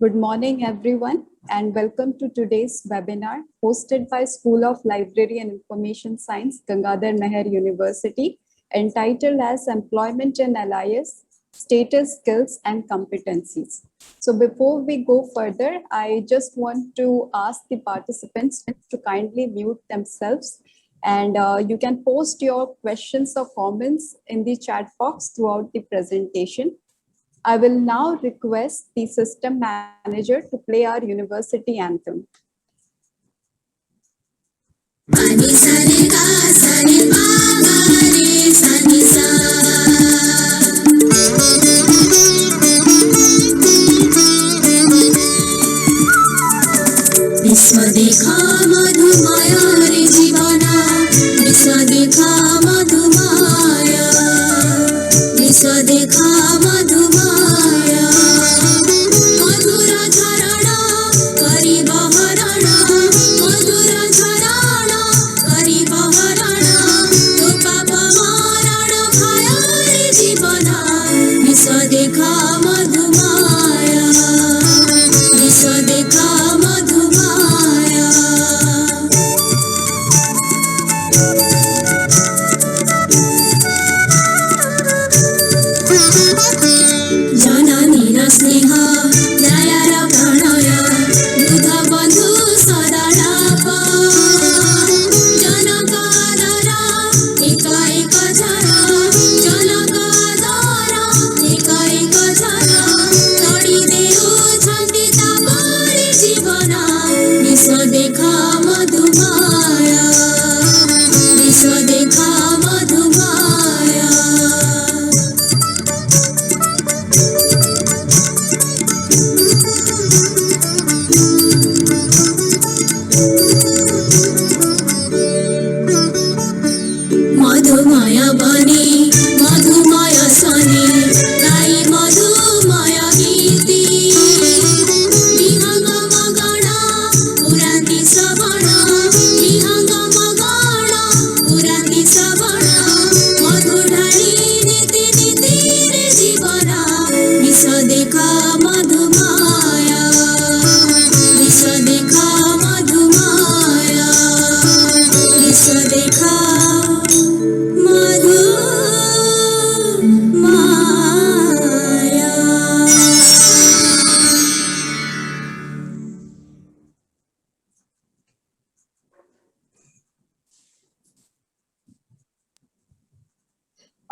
Good morning, everyone, and welcome to today's webinar hosted by School of Library and Information Science, Gangadhar Meher University, entitled as Employment in LIS, Status, Skills, and Competencies. So before we go further, I just want to ask the participants to kindly mute themselves, and you can post your questions or comments in the chat box throughout the presentation. I will now request the system manager to play our university anthem. विश्व देखा मधुमाया रे जीवना विश्व देखा मधुमाया विश्व देखा मधुमाया मधुरा झरणा करी बहरणा मधुरा झरणा करी बहरणा तो पाप मरण भय रे जीवना विश्व देखा मधुमाया विश्व देखा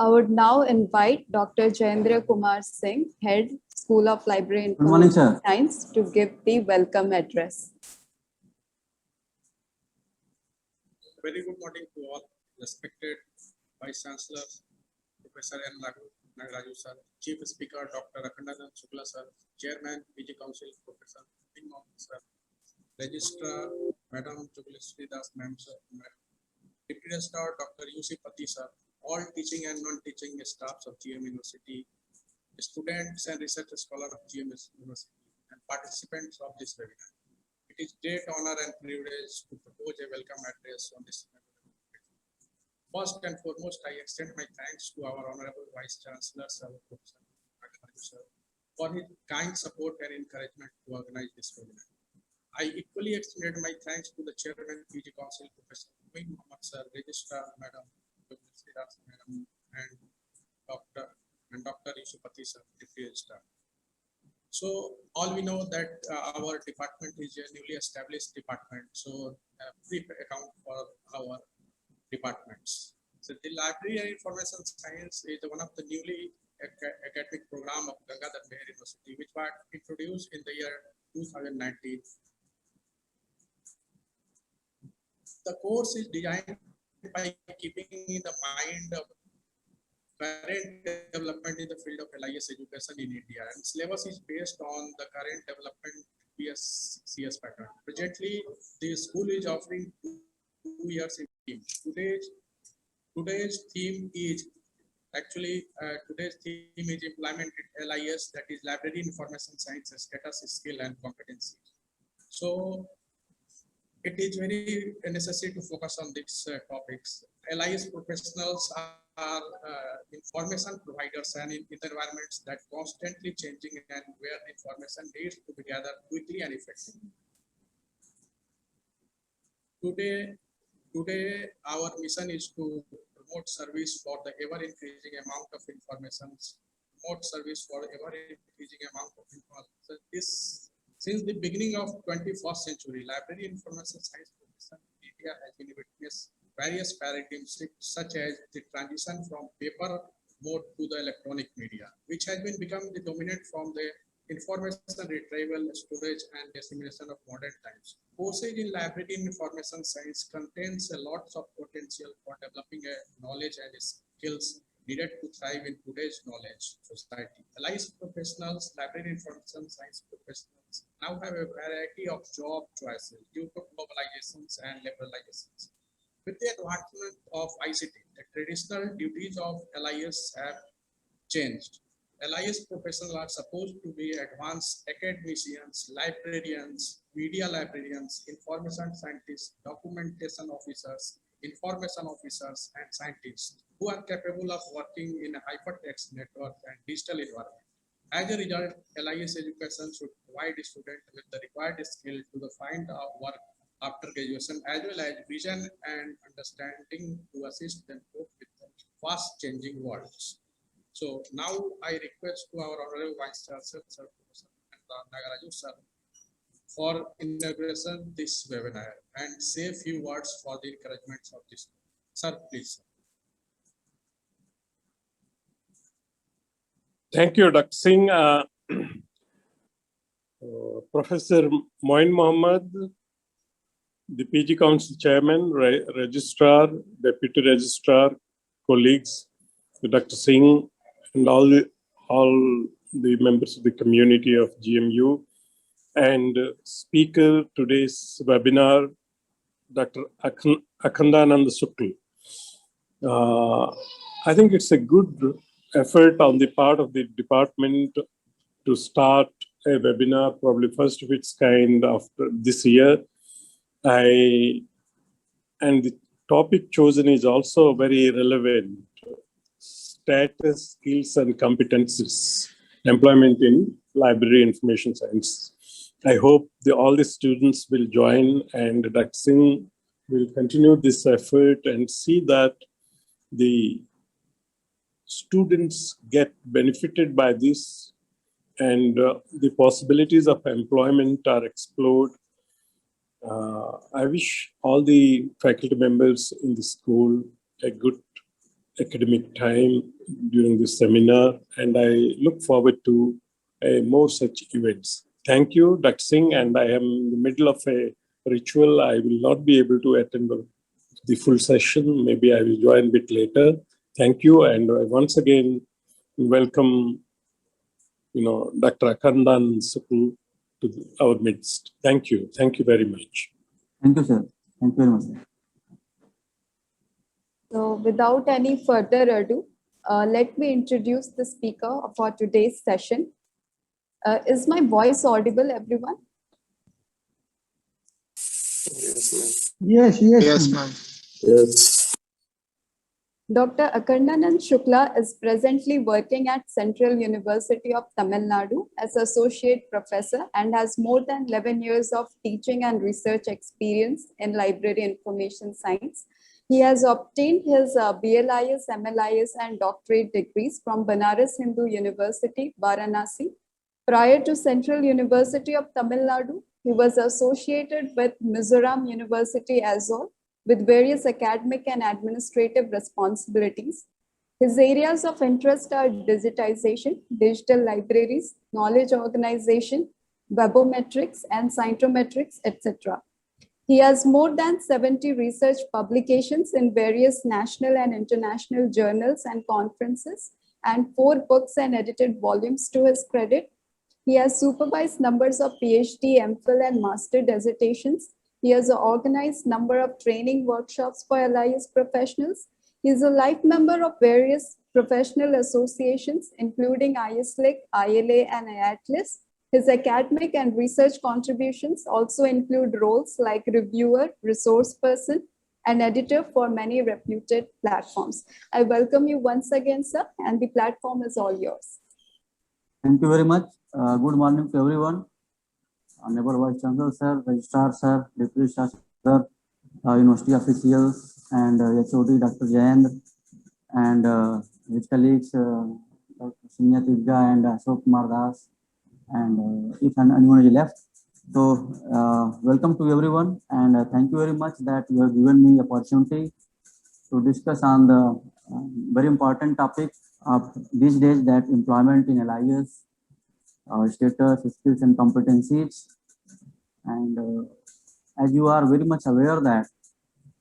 I would now invite Dr. Jayendra Kumar Singh, Head, School of Library and Science, to give the welcome address. Very good morning to all, respected Vice Chancellor, Professor N. Nagaraju sir, Chief Speaker, Dr. Akhandanand Shukla sir, Chairman, PG Council, Professor Dean sir, Registrar, Madam Chukuleshri Das ma'am sir, Deputy Registrar, Dr. U.C. Pati sir, all teaching and non-teaching staffs of GM University, students and research scholars of GM University, and participants of this webinar. It is great honor and privilege to propose a welcome address on this webinar. First and foremost, I extend my thanks to our Honorable Vice Chancellor, Sir, Professor Nagaraju sir, for his kind support and encouragement to organize this webinar. I equally extend my thanks to the Chairman, PG Council, Professor Moin Mohammad sir, Registrar, Madam Madam, and Dr. Yusupati sir, Deputy Registrar. So all we know that our department is a newly established department. So a brief account for our departments. So the Library and Information Science is one of the newly academic program of Gangadhar Meher University, which was introduced in the year 2019. The course is designed by keeping in the mind of current development in the field of LIS education in India, and syllabus is based on the current development PSCS pattern. Presently, the school is offering 2 years in theme. Today's theme is actually implemented LIS, that is Library Information Science, Status, Skill, and Competency. So it is very necessary to focus on these topics. LIS professionals are information providers and in environments that constantly changing and where information needs to be gathered quickly and effectively. Today, our mission is to promote service for the ever-increasing amount of information. Promote service for ever-increasing amount of information. Since the beginning of 21st century, library information science profession in India has been witness various paradigm shifts, such as the transition from paper mode to the electronic media, which has been become the dominant from the information retrieval, storage, and dissemination of modern times. Courses in library information science contains a lot of potential for developing a knowledge and skills needed to thrive in today's knowledge society. LIS professionals, library information science professionals, now have a variety of job choices due to globalizations and liberalizations. With the advancement of ICT, the traditional duties of LIS have changed. LIS professionals are supposed to be advanced academicians, librarians, media librarians, information scientists, documentation officers, information officers, and scientists who are capable of working in a hypertext network and digital environment. As a result, LIS education should provide students with the required skill to find work after graduation, as well as vision and understanding to assist them cope with the fast changing worlds. So now I request to our Honorable Vice Chancellor, Sir Professor Nagaraju Sir, for inauguration this webinar and say a few words for the encouragement of this. Sir, please. Thank you, Dr. Singh. Professor Moin Mohammed, the PG Council Chairman, Registrar, Deputy Registrar, colleagues, Dr. Singh, and all the members of the community of GMU, and speaker today's webinar, Dr. Akhandanand Sukla. I think it's a good effort on the part of the department to start a webinar, probably first of its kind after this year. And the topic chosen is also very relevant: status, skills, and competencies, employment in library information science. I hope all the students will join, and Dr. Singh will continue this effort and see that the students get benefited by this, and the possibilities of employment are explored. I wish all the faculty members in the school a good academic time during this seminar, and I look forward to more such events. Thank you, Dr. Singh, and I am in the middle of a ritual. I will not be able to attend the full session. Maybe I will join a bit later. Thank you, and once again, welcome, Dr. Akhandanand Sukla to our midst. Thank you. Thank you very much. Thank you, sir. Thank you very much, sir. So without any further ado, let me introduce the speaker for today's session. Is my voice audible, everyone? Yes, Ma'am. Yes. Dr. Akhandanand Sukla is presently working at Central University of Tamil Nadu as Associate Professor and has more than 11 years of teaching and research experience in library information science. He has obtained his BLIS, MLIS, and doctorate degrees from Banaras Hindu University, Varanasi. Prior to Central University of Tamil Nadu, he was associated with Mizoram University Aizawl with various academic and administrative responsibilities. His areas of interest are digitization, digital libraries, knowledge organization, webometrics and cytometrics, etc. He has more than 70 research publications in various national and international journals and conferences, and 4 books and edited volumes to his credit. He has supervised numbers of PhD, MPhil, and master dissertations. He has organized number of training workshops for LIS professionals. He is a life member of various professional associations, including ISLIC, ILA, and IATLIS. His academic and research contributions also include roles like reviewer, resource person, an editor for many reputed platforms. I welcome you once again, sir, and the platform is all yours. Thank you very much. Good morning to everyone. Honorable Vice Chancellor, sir, Registrar, sir, Deputy Registrar, sir, University officials, and HOD, Dr. Jayendra, and his colleagues, Dr. Sunya Tigga and Ashok Kumar Das, and if anyone is left. So, welcome to everyone, and thank you very much that you have given me opportunity to discuss on the very important topic of these days, that employment in LIS, status, skills and competencies. And as you are very much aware that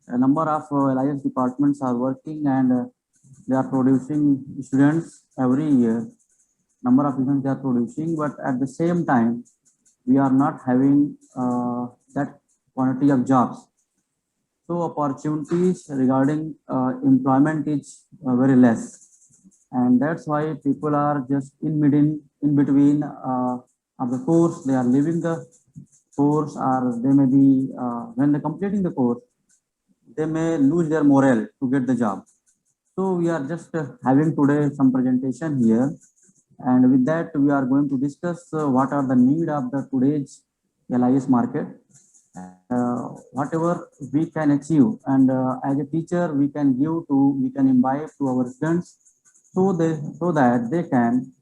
a number of LIS departments are working, and they are producing students every year. Number of students they are producing, but at the same time, we are not having that quantity of jobs. So opportunities regarding employment is very less, and that's why people are just in between of the course. They are leaving the course, or they may be when they're completing the course, they may lose their morale to get the job. So we are just having today some presentation here, and with that we are going to discuss what are the need of the today's LIS market, whatever we can achieve, and as a teacher we can imbibe to our students, so that they can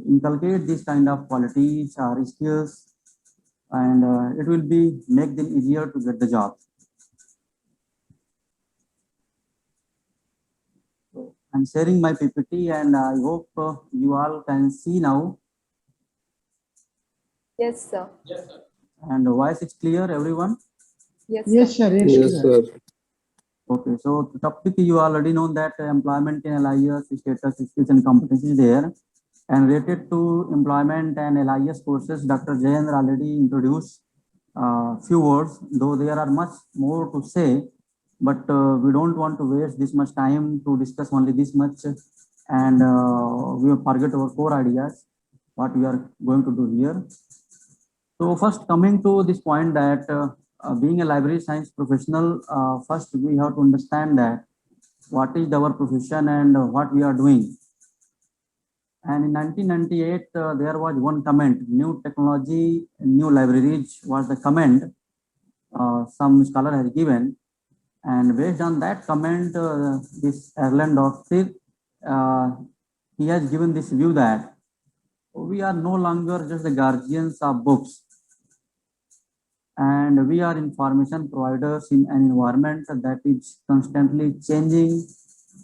inculcate this kind of qualities or skills, and it will be make them easier to get the job. So I'm sharing my PPT, and I hope you all can see now. Yes, sir. Yes, sir. And the voice is clear, everyone? Yes, Yes, sir. sir. Yes, sir. Okay, so the topic you already know that employment in LIS, status, skills and competencies there. And related to employment and LIS courses, Dr. Jayendra already introduced few words, though there are much more to say, but we don't want to waste this much time to discuss only this much, and we will forget our core ideas, what we are going to do here. So first, coming to this point that being a library science professional, first we have to understand that what is our profession and what we are doing. And in 1998, there was one comment, new technology, new libraries was the comment some scholar has given. And based on that comment, this Erland Ofsted, he has given this view that we are no longer just the guardians of books, and we are information providers in an environment that is constantly changing,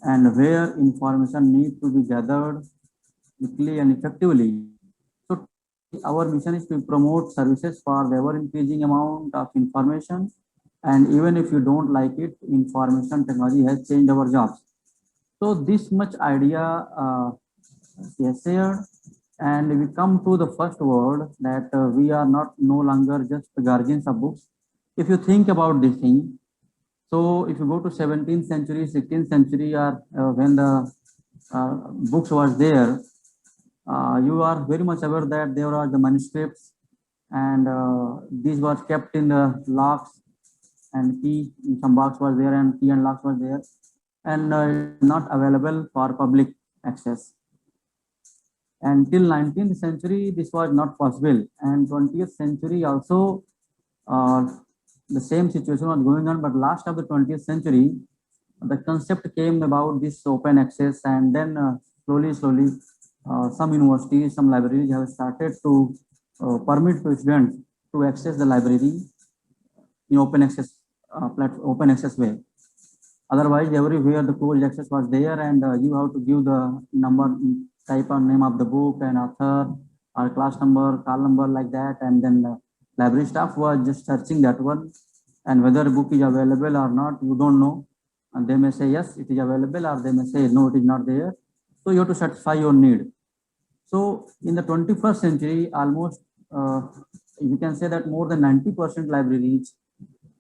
and where information needs to be gathered quickly and effectively. So our mission is to promote services for the ever-increasing amount of information, and even if you don't like it, information technology has changed our jobs. So this much idea is shared, and we come to the first word that we are no longer just the guardians of books. If you think about this thing, so if you go to 17th century, 16th century, or when the books was there, you are very much aware that there are the manuscripts, and these were kept in the locks, and key in some box was there, and key and locks was there, and not available for public access. Until 19th century, this was not possible, and 20th century also the same situation was going on. But last of the 20th century, the concept came about this open access, and then slowly some universities, some libraries have started to permit to students to access the library in open access open access way. Otherwise, everywhere the closed access was there, and you have to give the number, type of name of the book and author or class number, call number, like that, and then the library staff was just searching that one, and whether a book is available or not, you don't know, and they may say yes, it is available, or they may say no, it is not there. So you have to satisfy your need. So in the 21st century, almost you can say that more than 90% libraries,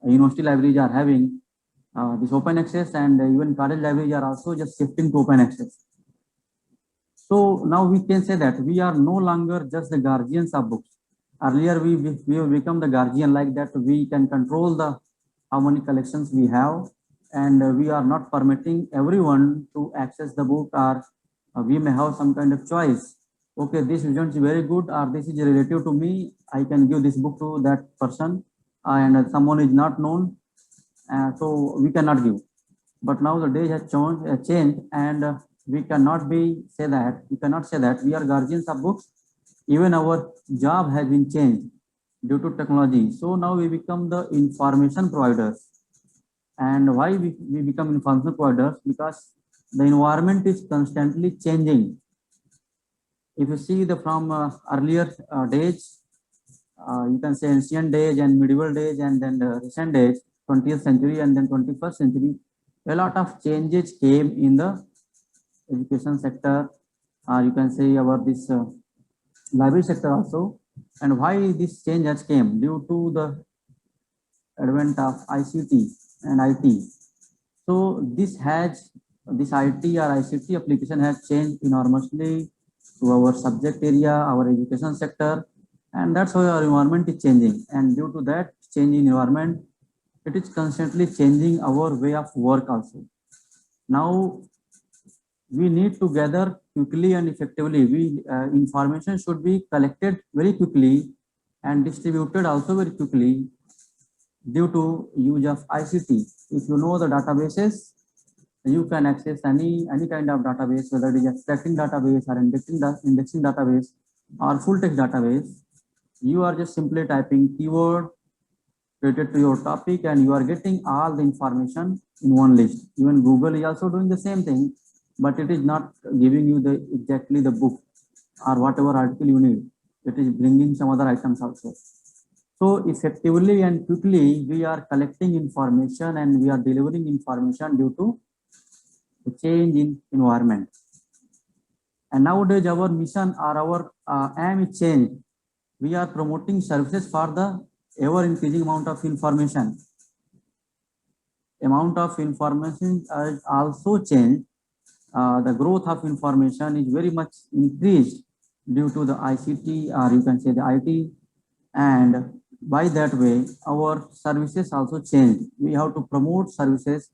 university libraries are having this open access, and even college libraries are also just shifting to open access. So now we can say that we are no longer just the guardians of books. Earlier we have become the guardian, like that we can control the how many collections we have, and we are not permitting everyone to access the book, or we may have some kind of choice. Okay, this vision is very good, or this is relative to me, I can give this book to that person, and someone is not known, so we cannot give. But now the day has changed, and we cannot say that we are guardians of books. Even our job has been changed due to technology. So now we become the information providers. And why we become information providers? Because the environment is constantly changing. If you see the from earlier days, you can say ancient days and medieval days, and then the recent days, 20th century and then 21st century, a lot of changes came in the education sector, or you can say about this library sector also. And why this change has came? Due to the advent of ICT and IT. So this IT or ICT application has changed enormously to our subject area, our education sector, and that's why our environment is changing. And due to that changing environment, it is constantly changing our way of work also. Now we need to gather quickly and effectively. Information should be collected very quickly and distributed also very quickly due to use of ICT. If you know the databases, you can access any kind of database, whether it is extracting database or indexing database or full text database. You are just simply typing keyword related to your topic, and you are getting all the information in one list. Even Google is also doing the same thing, but it is not giving you exactly the book or whatever article you need. It is bringing some other items also. So effectively and quickly we are collecting information and we are delivering information due to the change in environment. And nowadays our mission or our aim is changed. We are promoting services for the ever increasing amount of information. Amount of information is also changed. The growth of information is very much increased due to the ICT, or you can say the IT, and by that way our services also change. We have to promote services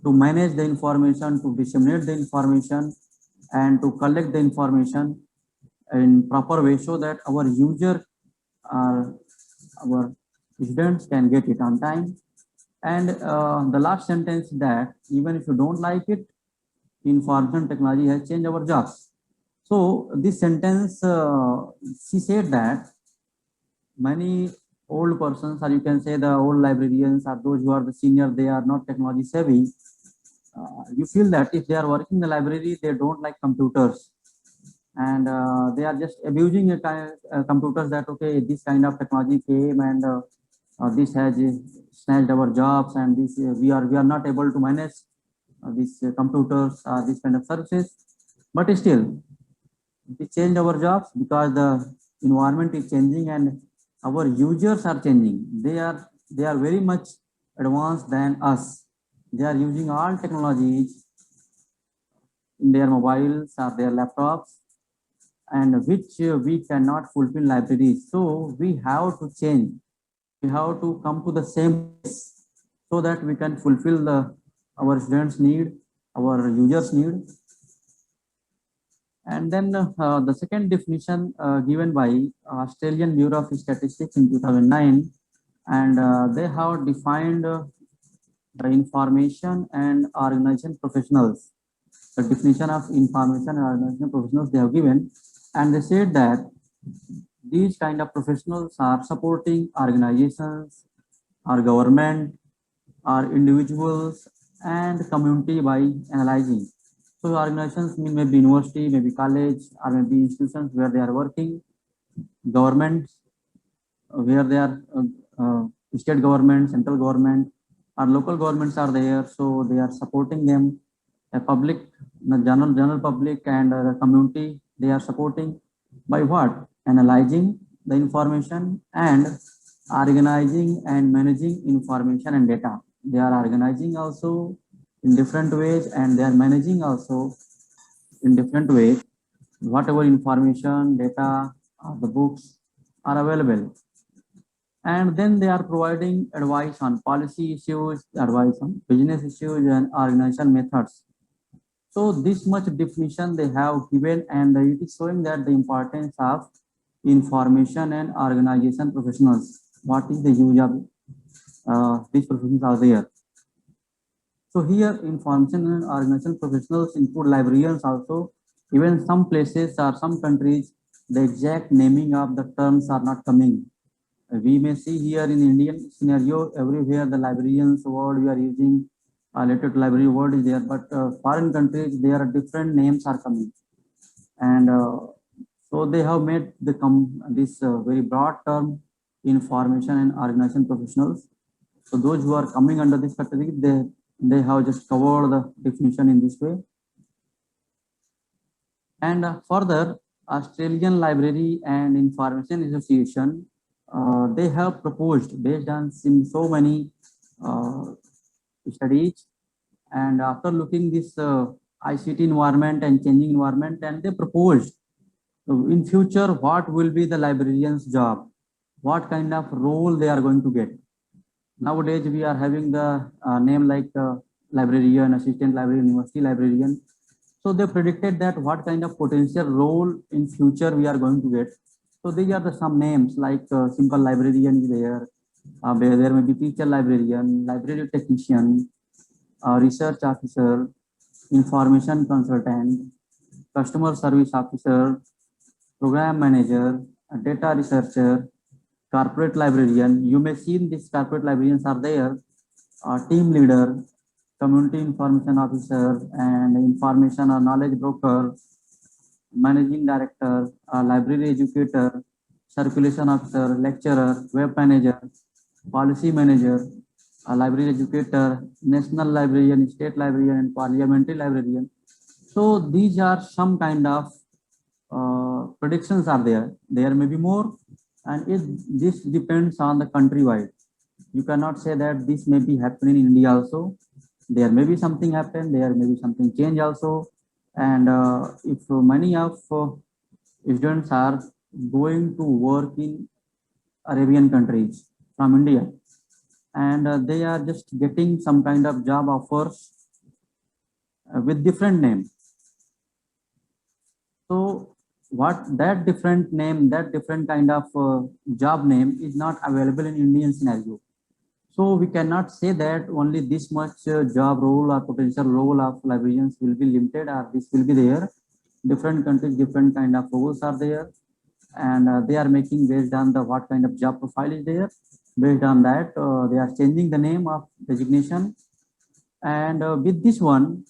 to manage the information, to disseminate the information, and to collect the information in proper way so that our user or our students can get it on time. And the last sentence, that even if you don't like it, information technology has changed our jobs. So this sentence, she said that many old persons, or you can say the old librarians, or those who are the senior, they are not technology savvy. You feel that if they are working in the library, they don't like computers, and they are just abusing computers, that okay, this kind of technology came, and this has snatched our jobs, and this we are not able to manage these computers, this kind of services. But still we change our jobs because the environment is changing and our users are changing. They are very much advanced than us. They are using all technologies in their mobiles or their laptops, and which we cannot fulfill libraries. So we have to change. We have to come to the same place so that we can fulfill our students' need, our users' need. And then the second definition given by Australian Bureau of Statistics in 2009, and they have defined the information and organization professionals. The definition of information and organization professionals they have given, and they said that these kind of professionals are supporting organizations, or government, or individuals and community by analyzing. So organizations mean maybe university, maybe college, or maybe institutions where they are working, governments where they are state government, central government, or local governments are there, so they are supporting them. A public, the general public, and the community, they are supporting by what? Analyzing the information and organizing and managing information and data. They are organizing also in different ways, and they are managing also in different ways whatever information, data, the books are available. And then they are providing advice on policy issues, advice on business issues and organization methods. So this much definition they have given, and it is showing that the importance of information and organization professionals. What is the use of these professions are there? So here information and organization professionals include librarians also. Even some places or some countries, the exact naming of the terms are not coming. We may see here in Indian scenario, everywhere the librarians word we are using, related to library word is there, but foreign countries, there are different names are coming. And so they have made this very broad term, information and organization professionals. So those who are coming under this category, they have just covered the definition in this way. And further, Australian Library and Information Association, they have proposed based on so many studies, and after looking this ICT environment and changing environment, and they proposed in future what will be the librarian's job, what kind of role they are going to get. Nowadays we are having the name like librarian, assistant librarian, university librarian. So they predicted that what kind of potential role in future we are going to get. So these are some names like simple librarian is there. There may be teacher librarian, library technician, research officer, information consultant, customer service officer, program manager, data researcher, corporate librarian. You may see in this corporate librarians are there, team leader, community information officer, and information or knowledge broker, managing director, library educator, circulation officer, lecturer, web manager, policy manager, a library educator, national librarian, state librarian, and parliamentary librarian. So these are some kind of predictions are there. There may be more, and this depends on the countrywide. You cannot say that this may be happening in India also. There may be something happen, there may be something change also. And if many of students are going to work in Arabian countries from India, and they are just getting some kind of job offers with different names. So what that different name, that different kind of job name is not available in Indian scenario. So we cannot say that only this much job role or potential role of librarians will be limited, or this will be there. Different countries, different kind of roles are there, and they are making based on the what kind of job profile is there. Based on that, they are changing the name of designation. And with this one,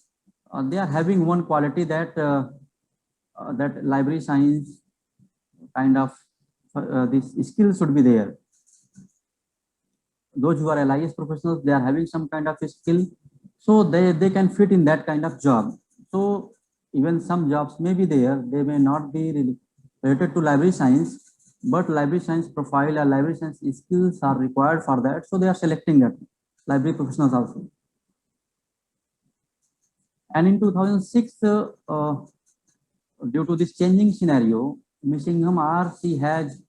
they are having one quality that that library science kind of this skill should be there. Those who are LIS professionals, they are having some kind of a skill, so they can fit in that kind of job. So even some jobs may be there, they may not be related to library science, but library science profile or library science skills are required for that. So they are selecting that library professionals also. And in 2006, due to this changing scenario, Missingham RC has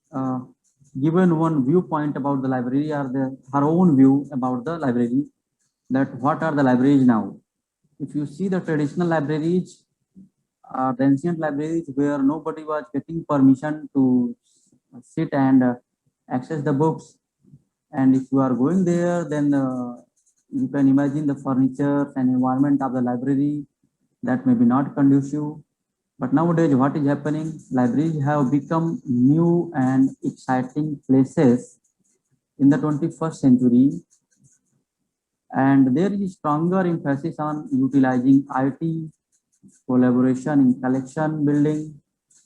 given one viewpoint about the library, or her own view about the library, that what are the libraries now. If you see the traditional libraries, the ancient libraries where nobody was getting permission to sit and access the books, and if you are going there, then you can imagine the furniture and environment of the library that may be not conducive. But nowadays, what is happening? Libraries have become new and exciting places in the 21st century, and there is stronger emphasis on utilizing IT, collaboration in collection building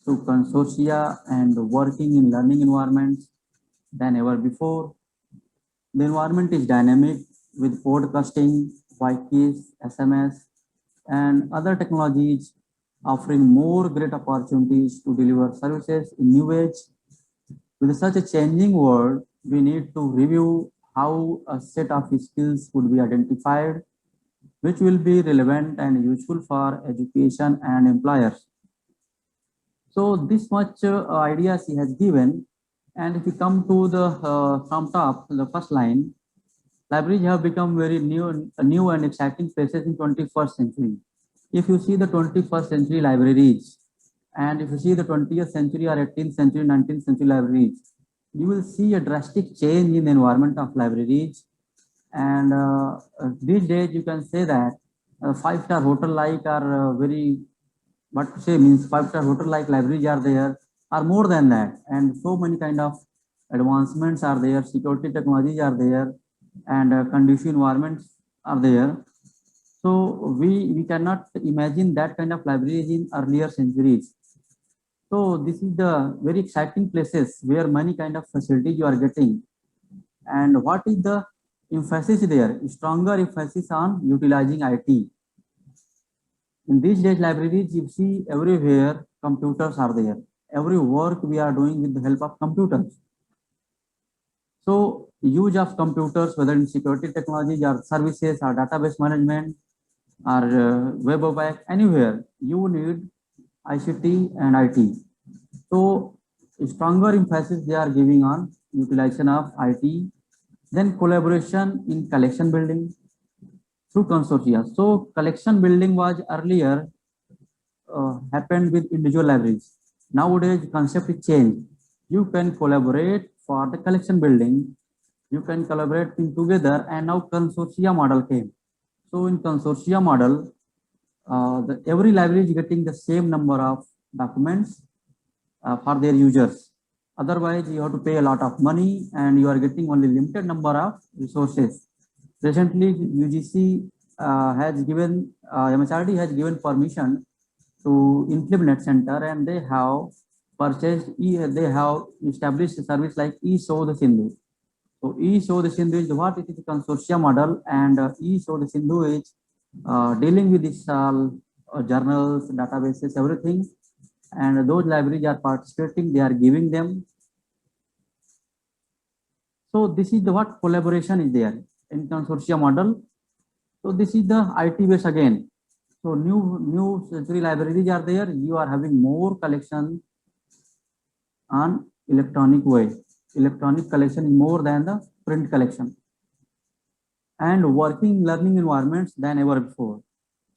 through consortia, and working in learning environments than ever before. The environment is dynamic with podcasting, wikis, SMS, and other technologies offering more great opportunities to deliver services in new ways. With such a changing world, we need to review how a set of skills could be identified, which will be relevant and useful for education and employers. So this much idea she has given, And if you come to the from top, the first line, libraries have become very new and exciting places in 21st century. If you see the 21st century libraries, and if you see the 20th century or 18th century, 19th century libraries, you will see a drastic change in the environment of libraries. And these days, you can say that five-star hotel like are very, what to say means five-star hotel like libraries are there, are more than that, and so many kind of advancements are there, security technologies are there, and conducive environments are there. So we cannot imagine that kind of libraries in earlier centuries. So this is the very exciting places where many kind of facilities you are getting. And what is the emphasis there? Stronger emphasis on utilizing IT. In these days libraries, you see everywhere computers are there. Every work we are doing with the help of computers. So use of computers, whether in security technologies or services or database management or web of app, anywhere you need ICT and IT. So stronger emphasis they are giving on utilization of IT. Then collaboration in collection building through consortia. So collection building was earlier happened with individual libraries. Nowadays concept is changed. You can collaborate for the collection building. You can collaborate in together, and now consortia model came. So in consortia model, every library is getting the same number of documents for their users. Otherwise, you have to pay a lot of money and you are getting only limited number of resources. Recently, UGC has given, MHRD has given permission to implement center, and they have purchased, they have established a service like eSodh Sindhu. So eSodh Sindhu is what? It is a consortia model, and eSodh Sindhu is dealing with this journals, databases, everything. And those libraries are participating, they are giving them. So this is the what collaboration is there in consortia model. So this is the IT base again. So new century libraries are there. You are having more collection on electronic way. Electronic collection is more than the print collection, and working learning environments than ever before.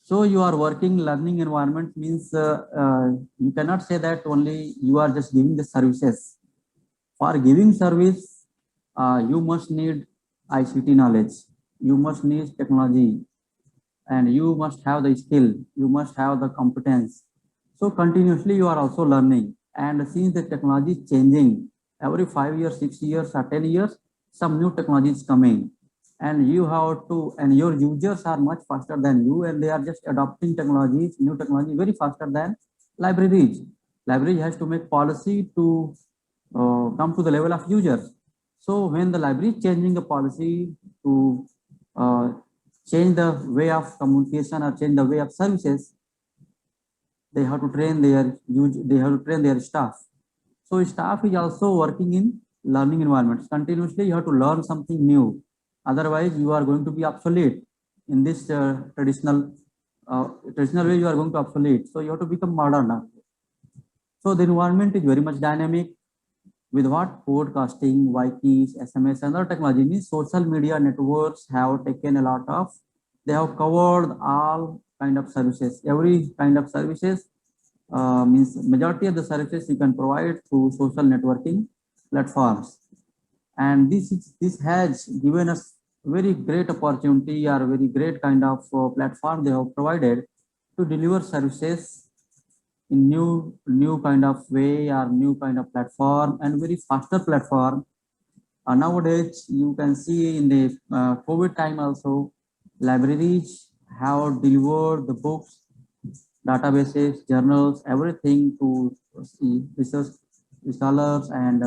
So you are working learning environment means you cannot say that only you are just giving the services. For giving service, you must need ICT knowledge. You must need technology, and you must have the skill. You must have the competence. So continuously you are also learning. And since the technology is changing every 5 years, 6 years, or 10 years, some new technology is coming. And you have to, and your users are much faster than you, and they are just adopting technologies, new technology very faster than libraries. Library has to make policy to come to the level of users. So when the library is changing the policy to change the way of communication or change the way of services, they have to train their staff. So staff is also working in learning environments. Continuously you have to learn something new. Otherwise, you are going to be obsolete in this traditional way. You are going to obsolete. So you have to become modern now. So the environment is very much dynamic with what podcasting, wikis, SMS, and other technology means social media networks have taken a lot of. They have covered all kind of services. Every kind of services means majority of the services you can provide through social networking platforms. And this has given us very great opportunity or very great kind of platform they have provided to deliver services in new kind of way or new kind of platform, and very faster platform. Nowadays you can see in the COVID time also, libraries have delivered the books, databases, journals, everything to research scholars and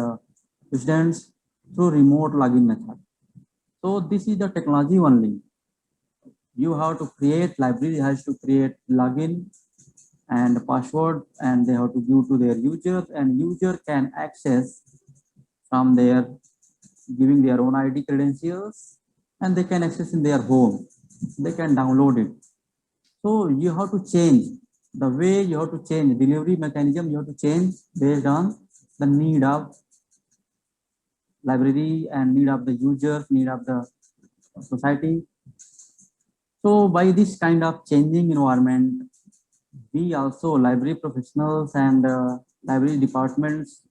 students through remote login method. So this is the technology only. You have to create, library has to create login and password, and they have to give to their users, and user can access from their giving their own ID credentials, and they can access in their home. They can download it. So you have to change the way, you have to change delivery mechanism, you have to change based on the need of library and need of the users, need of the society. So by this kind of changing environment, we also library professionals and library departments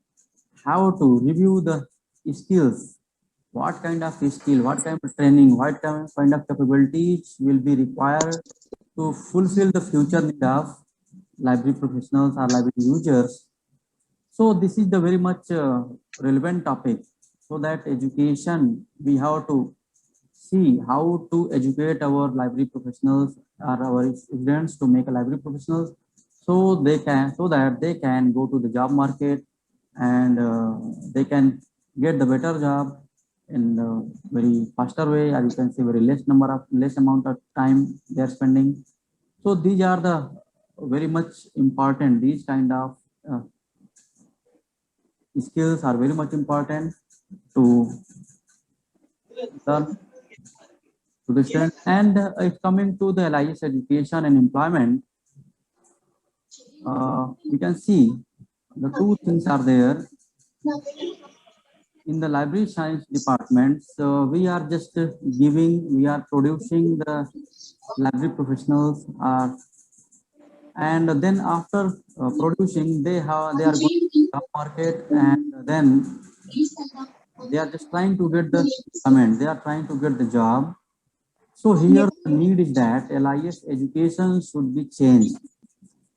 have to review the skills. What kind of skill, what kind of training, what kind of capabilities will be required to fulfill the future need of library professionals or library users. So this is the very much relevant topic. So that education, we have to see how to educate our library professionals or our students to make a library professionals, so that they can go to the job market and they can get the better job in a very faster way, or you can say very less amount of time they are spending. So these are the very much important. These kind of skills are very much important to learn to the student. And if coming to the LIS education and employment, we can see the two things are there. In the library science department, so we are just we are producing the library professionals, and then after producing, they are going to the job market, and then they are just trying to get the employment, they are trying to get the job. So here the need is that LIS education should be changed.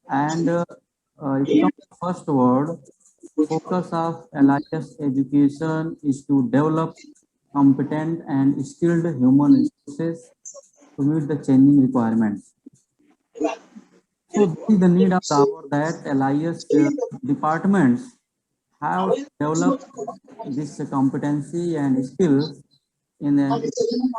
And if you come to the first word, focus of LIS education is to develop competent and skilled human resources to meet the changing requirements. So this is the need of the hour that LIS departments have developed this competency and skills in the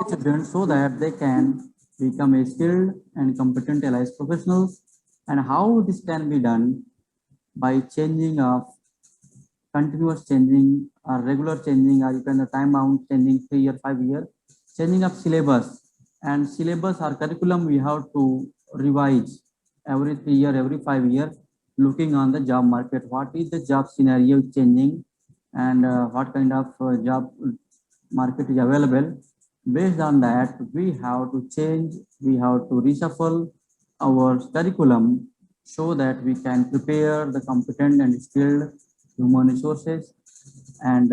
students, so that they can become a skilled and competent LIS professionals. And how this can be done? By changing of continuous changing or regular changing, or you can the time bound changing 3 year, 5 year, changing of syllabus. And syllabus or curriculum we have to revise every 3 year, every 5 year, looking on the job market. What is the job scenario changing, and what kind of job market is available. Based on that, we have to change, we have to reshuffle our curriculum so that we can prepare the competent and skilled human resources, and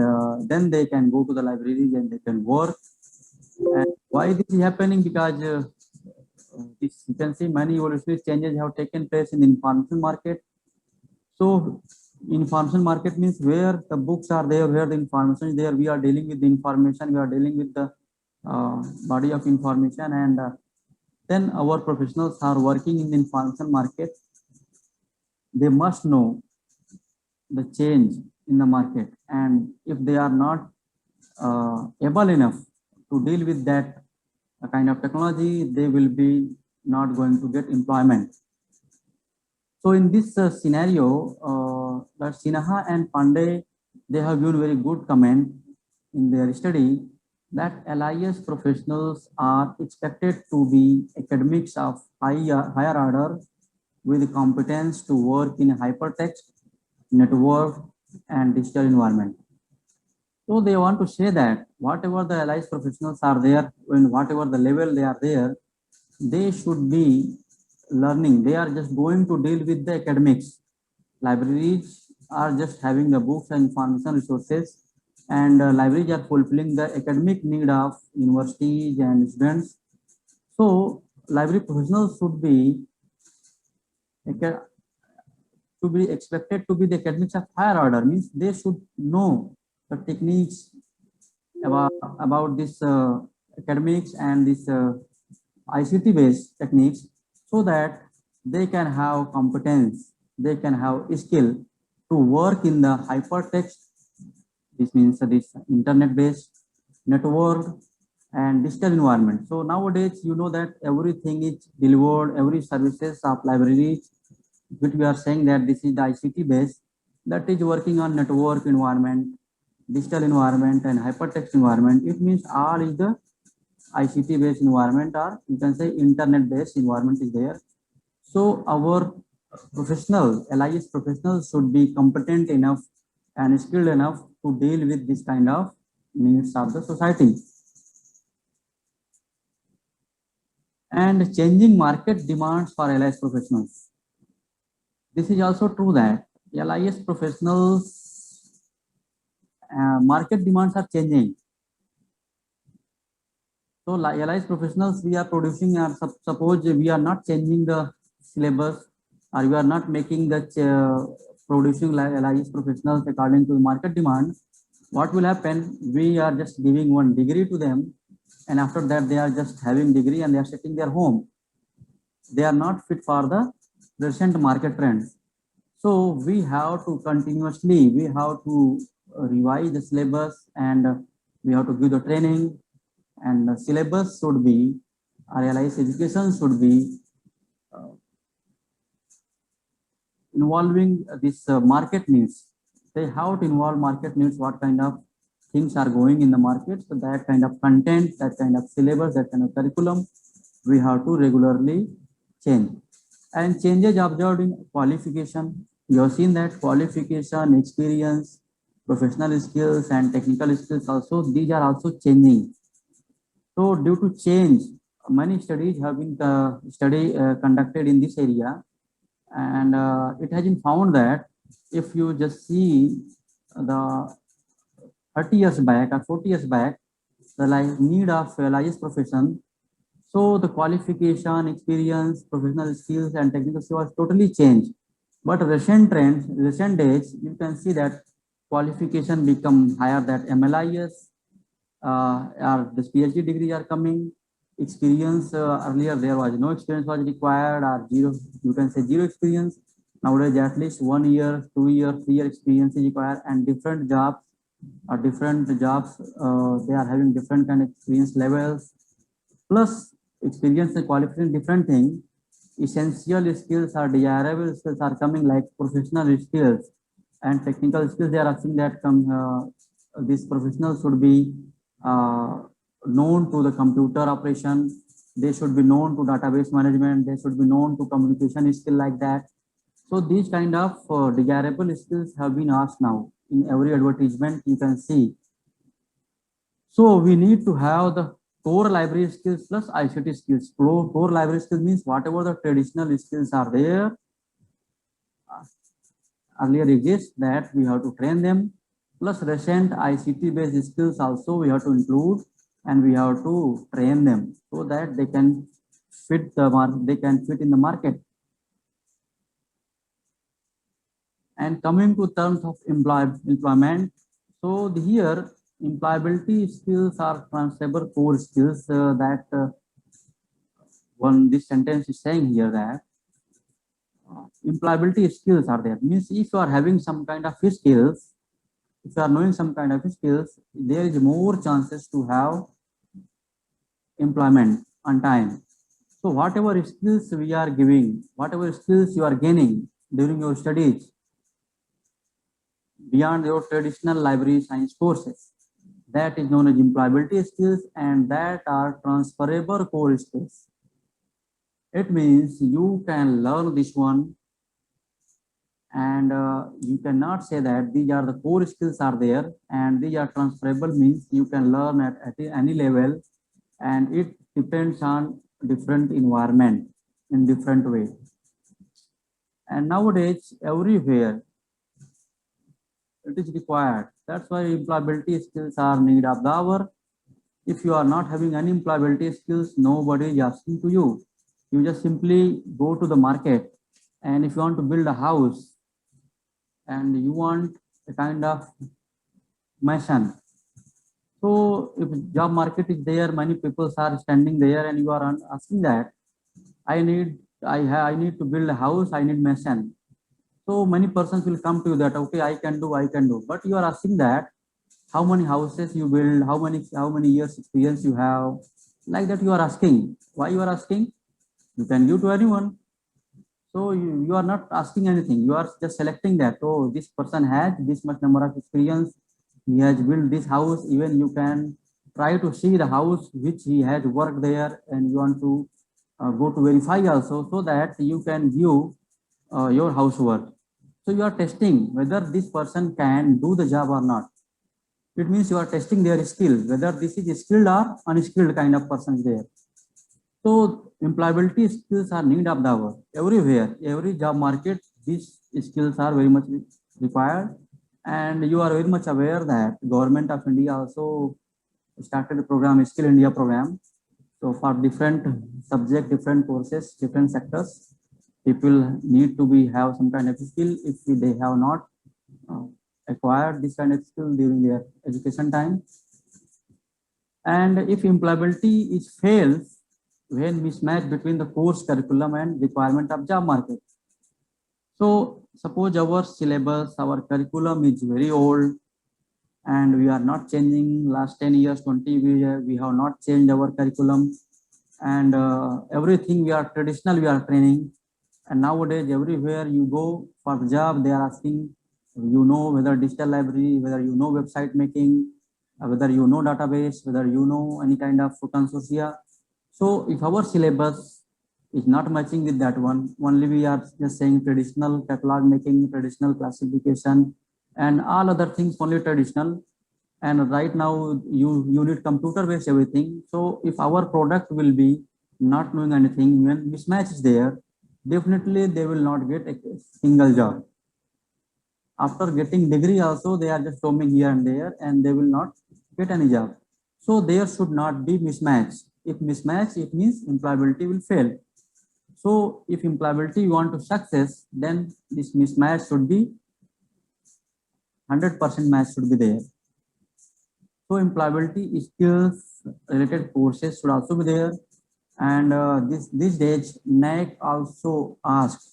then they can go to the libraries and they can work. And why this is happening? Because this, you can see many evolutionary changes have taken place in the information market. So information market means where the books are there, where the information is there, we are dealing with the information, we are dealing with the body of information, and then our professionals are working in the information market. They must know the change in the market, and if they are not able enough to deal with that kind of technology, they will be not going to get employment. So in this scenario, that Sinha and Pandey, they have given very good comment in their study that LIS professionals are expected to be academics of higher order with competence to work in hypertext, network, and digital environment. So they want to say that whatever the LIS professionals are there, in whatever the level they are there, they should be learning. They are just going to deal with the academics. Libraries are just having the books and information resources, and libraries are fulfilling the academic need of universities and students. So library professionals should be expected to be the academics of higher order, means they should know the techniques about this academics and this ICT based techniques, so that they can have competence, they can have skill to work in the hypertext. This means this internet based, network, and digital environment. So nowadays, you know that everything is delivered, every services of libraries, which we are saying that this is the ICT based, that is working on network environment, digital environment, and hypertext environment. It means all is the ICT based environment, or you can say internet based environment is there. So our professional, LIS professionals should be competent enough and skilled enough to deal with this kind of needs of the society. And changing market demands for LIS professionals. This is also true that LIS professionals market demands are changing. So LIS professionals we are producing, or suppose we are not changing the syllabus, or we are not making the producing LIS professionals according to the market demand, what will happen? We are just giving one degree to them, and after that they are just having degree and they are sitting their home. They are not fit for the recent market trends. So we have to continuously, we have to revise the syllabus, and we have to give the training, and the syllabus should be, LIS education should be involving this market needs. They have to involve market needs, what kind of things are going in the market. So that kind of content, that kind of syllabus, that kind of curriculum, we have to regularly change. And changes observed in qualification. You have seen that qualification, experience, professional skills, and technical skills also, these are also changing. So due to change, many studies have been conducted in this area, and it has been found that if you just see the 30 years back or 40 years back, the need of LIS profession, so the qualification, experience, professional skills, and technical skills was totally changed. But recent trends, recent days, you can see that qualification become higher, that MLIS, or this PhD degree are coming. Experience, earlier there was no experience was required, or zero, you can say zero experience. Nowadays at least 1 year, 2 year, 3 year experience is required, and different jobs, they are having different kind of experience levels. Plus experience and qualification, different thing. Essential skills or desirable skills are coming, like professional skills and technical skills. They are asking that these professionals should be known to the computer operation, they should be known to database management, they should be known to communication skill, like that. So these kind of desirable skills have been asked now in every advertisement, you can see. So we need to have the core library skills plus ICT skills. Core library skills means whatever the traditional skills are there, earlier exist, that we have to train them. Plus recent ICT based skills also we have to include, and we have to train them so that they can fit the market, they can fit in the market. And coming to terms of employment, so here employability skills are transferable core skills, this sentence is saying here that employability skills are there. Means if you are having some kind of skills, if you are knowing some kind of skills, there is more chances to have employment on time. So whatever skills we are giving, whatever skills you are gaining during your studies, beyond your traditional library science courses, that is known as employability skills, and that are transferable core skills. It means you can learn this one, and you cannot say that these are the core skills are there and these are transferable. Means you can learn at any level, and it depends on different environment in different way. And nowadays everywhere it is required. That's why employability skills are need of the hour. If you are not having any employability skills, nobody is asking to you. You just simply go to the market, and if you want to build a house and you want a kind of mason, so if job market is there, many people are standing there, and you are asking that I need to build a house, I need mason. So many persons will come to you that okay, I can do, but you are asking that how many houses you build, how many years experience you have, like that you are asking. Why you are asking? You can give to anyone. So you are not asking anything, you are just selecting that, oh, this person has this much number of experience, he has built this house. Even you can try to see the house which he has worked there, and you want to go to verify also, so that you can view your housework. So you are testing whether this person can do the job or not. It means you are testing their skill, whether this is a skilled or unskilled kind of person is there. So employability skills are need of the hour everywhere, every job market. These skills are very much required, and you are very much aware that Government of India also started a program, Skill India program. So for different subject, different courses, different sectors, people need to be have some kind of skill. If they have not acquired this kind of skill during their education time, and if employability is fails when mismatch between the course curriculum and requirement of job market. So suppose our syllabus, our curriculum is very old, and we are not changing last 10 years, 20 years, we have not changed our curriculum, and everything we are traditional, we are training. And nowadays, everywhere you go for the job, they are asking, you know, whether digital library, whether you know website making, whether you know database, whether you know any kind of consortia. So if our syllabus is not matching with that one, only we are just saying traditional catalog making, traditional classification, and all other things only traditional. And right now you need computer based everything. So if our product will be not knowing anything, when mismatch is there, definitely they will not get a single job. After getting degree also, they are just roaming here and there, and they will not get any job. So there should not be mismatch. If mismatch, it means employability will fail. So if employability you want to success, then this mismatch should be 100% match should be there. So employability skills related courses should also be there. And this days, NAAC also asks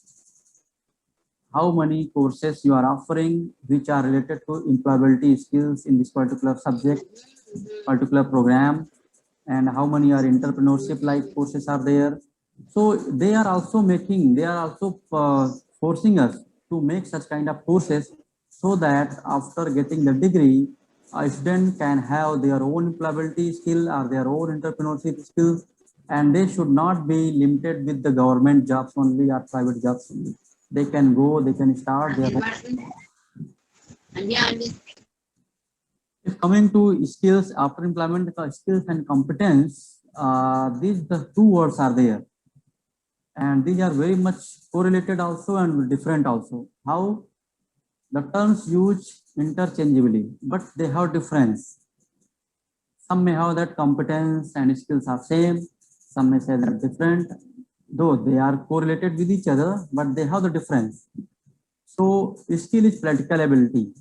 how many courses you are offering which are related to employability skills in this particular subject, particular program, and how many are entrepreneurship like courses are there. So they are also forcing us to make such kind of courses, so that after getting the degree, a student can have their own employability skill or their own entrepreneurship skills, and they should not be limited with the government jobs only or private jobs only. They can go, they can start their. If coming to skills after employment, skills and competence, these the two words are there, and these are very much correlated also and different also. How the terms used interchangeably, but they have difference. Some may have that competence and skills are same. Some may say that different, though they are correlated with each other, but they have the difference. So skill is practical ability,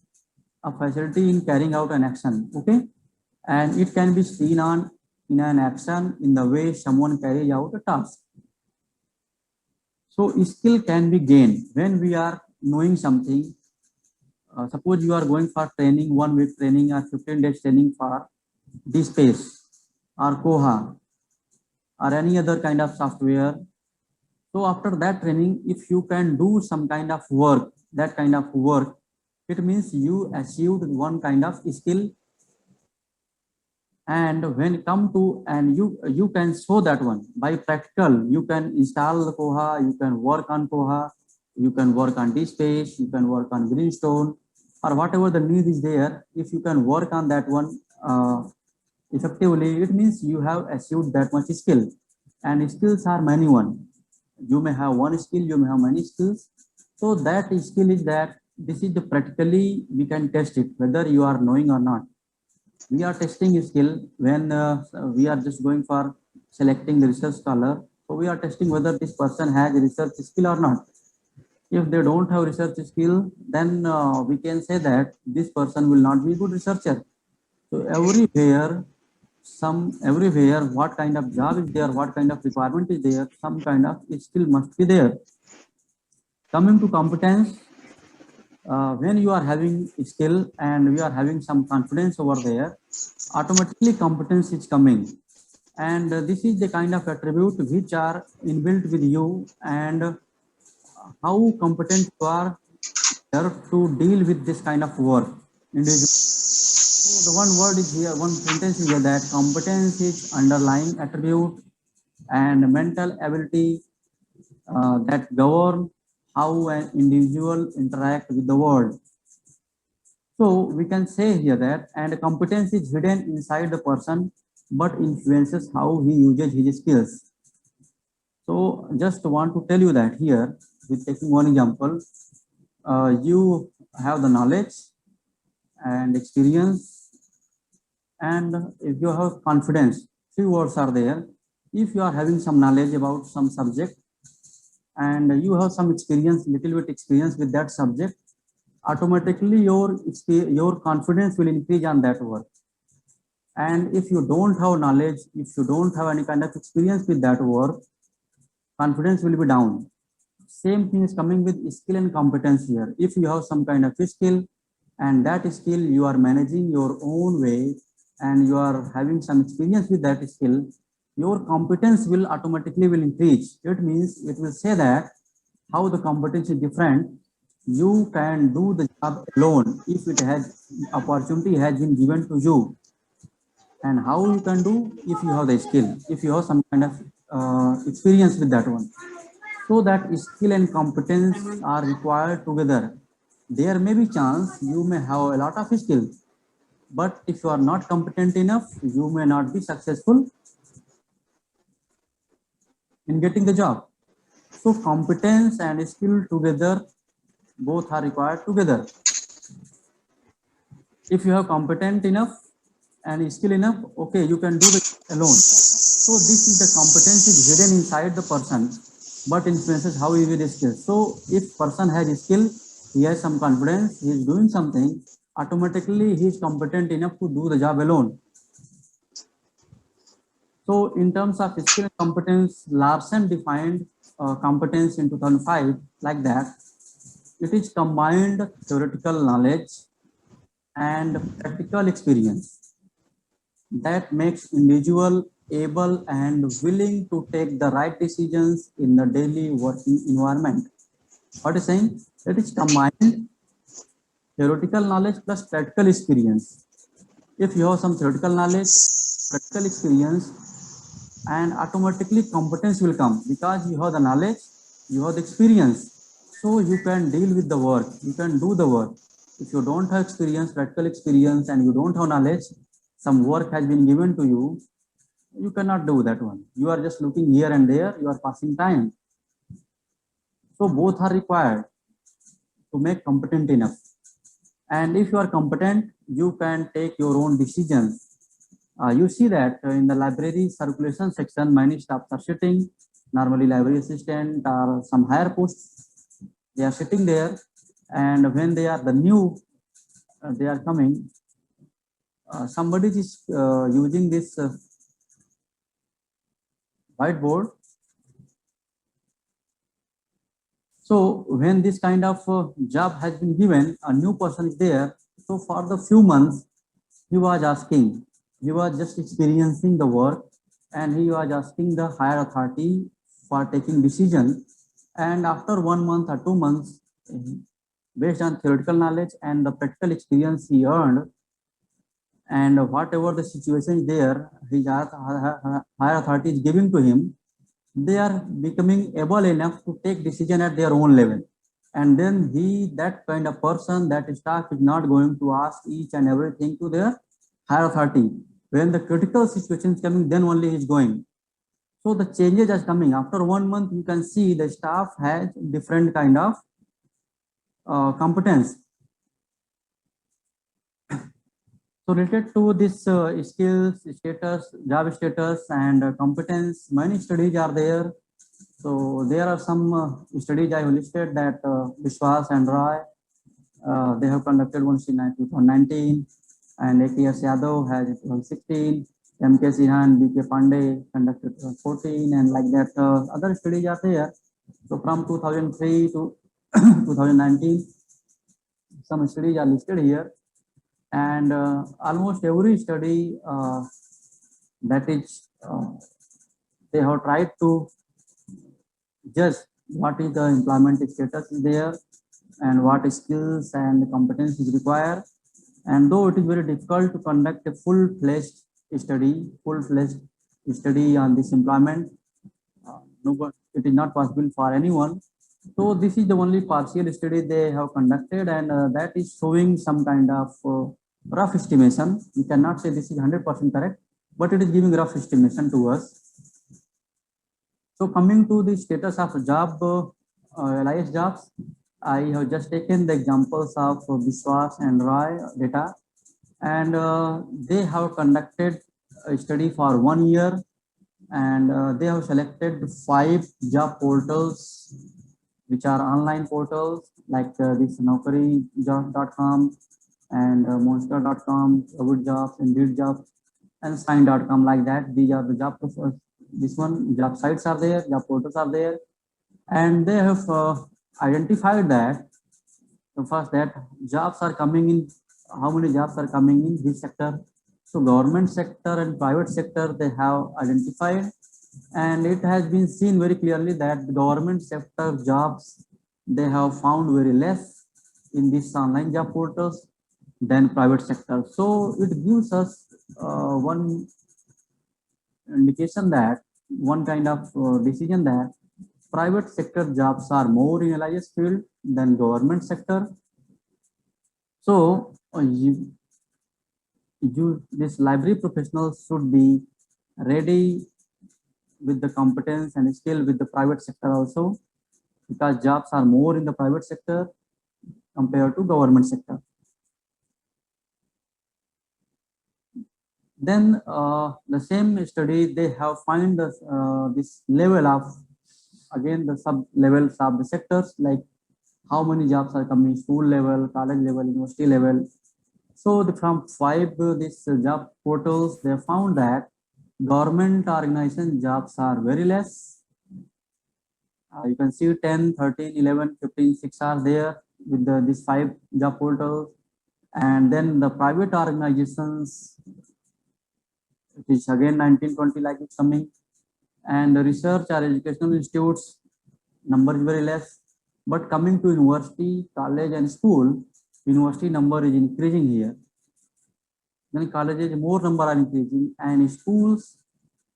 a facility in carrying out an action, okay? And it can be seen in an action in the way someone carries out a task. So skill can be gained when we are knowing something. Suppose you are going for training, 1 week training or 15 days training for DSpace or Koha or any other kind of software. So after that training, if you can do some kind of work, that kind of work, it means you achieved one kind of skill. And when it come to, and you can show that one by practical, you can install the Koha, you can work on Koha, you can work on DSpace, you can work on Greenstone, or whatever the need is there. If you can work on that one effectively, it means you have achieved that much skill. And skills are many one. You may have one skill, you may have many skills. So that skill is that this is the practically we can test it whether you are knowing or not. We are testing skill when we are just going for selecting the research scholar. So we are testing whether this person has a research skill or not. If they don't have research skill, then we can say that this person will not be a good researcher. So everywhere, what kind of job is there, what kind of requirement is there, some kind of skill must be there. Coming to competence, when you are having skill and you are having some confidence over there, automatically competence is coming. And this is the kind of attribute which are inbuilt with you, and how competent you are to deal with this kind of work. So the one word is here, one sentence is here, that competence is underlying attribute and mental ability that govern how an individual interact with the world. So we can say here that, and competence is hidden inside the person, but influences how he uses his skills. So just want to tell you that here, with taking one example, you have the knowledge and experience, and if you have confidence, three words are there. If you are having some knowledge about some subject and you have some experience, little bit experience with that subject, automatically your confidence will increase on that work. And if you don't have knowledge, if you don't have any kind of experience with that work, confidence will be down. Same thing is coming with skill and competence here. If you have some kind of skill and that skill you are managing your own way and you are having some experience with that skill, your competence will automatically will increase. It means it will say that how the competence is different. You can do the job alone if it has opportunity has been given to you, and how you can do if you have the skill, if you have some kind of experience with that one. So that skill and competence are required together. There may be chance you may have a lot of skill, but if you are not competent enough, you may not be successful in getting the job. So competence and skill together, both are required together. If you have competent enough and skill enough, okay, you can do it alone. So this is the competence is hidden inside the person, but influences how he will skill. So if person has skill, he has some confidence, he is doing something, automatically he is competent enough to do the job alone. So in terms of skill and competence, Larson defined competence in 2005 like that. It is combined theoretical knowledge and practical experience that makes individual able and willing to take the right decisions in the daily working environment. What is saying? It is combined theoretical knowledge plus practical experience. If you have some theoretical knowledge, practical experience, and automatically competence will come because you have the knowledge, you have the experience. So you can deal with the work, you can do the work. If you don't have experience, practical experience, and you don't have knowledge, some work has been given to you, you cannot do that one. You are just looking here and there, you are passing time. So both are required to make competent enough. And if you are competent, you can take your own decisions. You see that in the library circulation section, many staffs are sitting, normally library assistant or some higher posts, they are sitting there. And when they are the new, they are coming, somebody is using this whiteboard. So when this kind of job has been given, a new person is there. So for the few months, he was asking, he was just experiencing the work, and he was asking the higher authority for taking decision. And after 1 month or 2 months, based on theoretical knowledge and the practical experience he earned, and whatever the situation is there, his higher authority is giving to him, they are becoming able enough to take decision at their own level. And then that kind of person, that staff is not going to ask each and everything to their higher authority. When the critical situation is coming, then only he is going. So the changes are coming. After 1 month, you can see the staff has different kind of competence. So related to this skills, status, job status, and competence, many studies are there. So there are some studies I have listed that Biswas and Roy, they have conducted one in 2019, and AKS Yadav has 2016, MK Sihan, BK Pandey conducted 2014, and like that other studies are there. So from 2003 to 2019, some studies are listed here. And almost every study that is, they have tried to judge what is the employment status is there and what skills and competence is required. And though it is very difficult to conduct a full-fledged study on this employment, it is not possible for anyone. So this is the only partial study they have conducted, and that is showing some kind of rough estimation. We cannot say this is 100% correct, but it is giving rough estimation to us. So coming to the status of job, LIS jobs, I have just taken the examples of Biswas and Roy data, and they have conducted a study for 1 year, and they have selected 5 job portals, which are online portals like this Naukri.com and Monster.com, Good Jobs, Indeed Jobs, and Sign.com, like that. These are the job this one job sites are there, job portals are there, and they have identified that first that jobs are coming in, how many jobs are coming in this sector. So government sector and private sector they have identified, and it has been seen very clearly that the government sector jobs they have found very less in these online job portals than private sector. So it gives us one indication that one kind of decision that private sector jobs are more in LIS field than government sector. So this library professionals should be ready with the competence and skill with the private sector also, because jobs are more in the private sector compared to government sector. Then the same study they have find this level of, again the sub levels of the sectors, like how many jobs are coming school level, college level, university level. So from 5 these job portals they found that government organization jobs are very less. You can see 10, 13, 11, 15, 6 are there with these 5 job portals. And then the private organizations, it is again 19, 20 like it's coming. And the research or educational institutes number is very less. But coming to university, college and school, university number is increasing here. Then colleges more number are increasing, and schools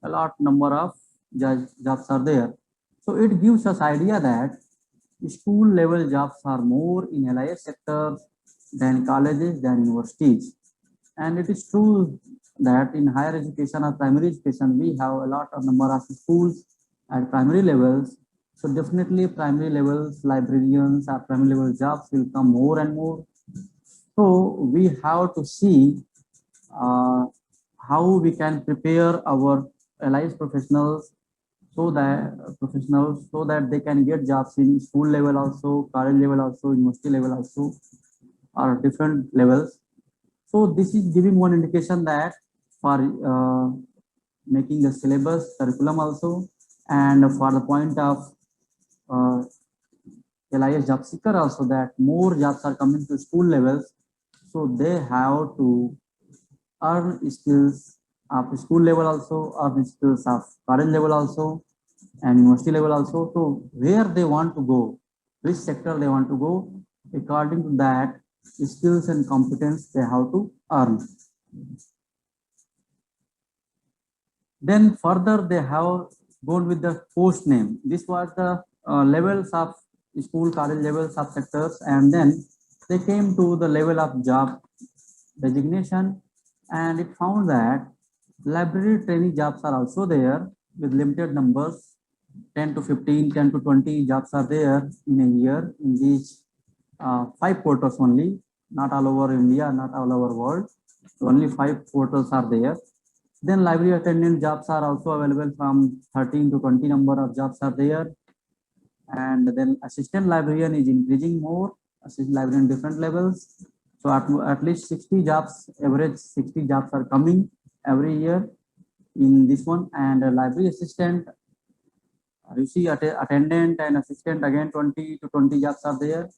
a lot number of jobs are there. So it gives us idea that school level jobs are more in LIS sectors than colleges, than universities. And it is true that in higher education or primary education, we have a lot of number of schools at primary levels. So definitely primary levels, librarians or primary level jobs will come more and more. So we have to see how we can prepare our LIS professionals so that they can get jobs in school level also, college level also, university level also, or different levels. So this is giving one indication that for making the syllabus curriculum also, and for the point of LIS job seeker also, that more jobs are coming to school levels, so they have to earn skills of school level also, earn skills of college level also, and university level also. So where they want to go, which sector they want to go, according to that skills and competence they have to earn. Then further they have gone with the post name. This was the levels of school, college levels of sectors, and then they came to the level of job designation, and it found that library trainee jobs are also there with limited numbers, 10 to 15, 10 to 20 jobs are there in a year in these 5 portals only, not all over India, not all over world. So only 5 portals are there. Then library attendant jobs are also available, from 13 to 20 number of jobs are there. And then assistant librarian is increasing more, assistant librarian different levels. So at least 60 jobs, average 60 jobs are coming every year in this one. And library assistant, you see attendant and assistant, again 20 to 20 jobs are there.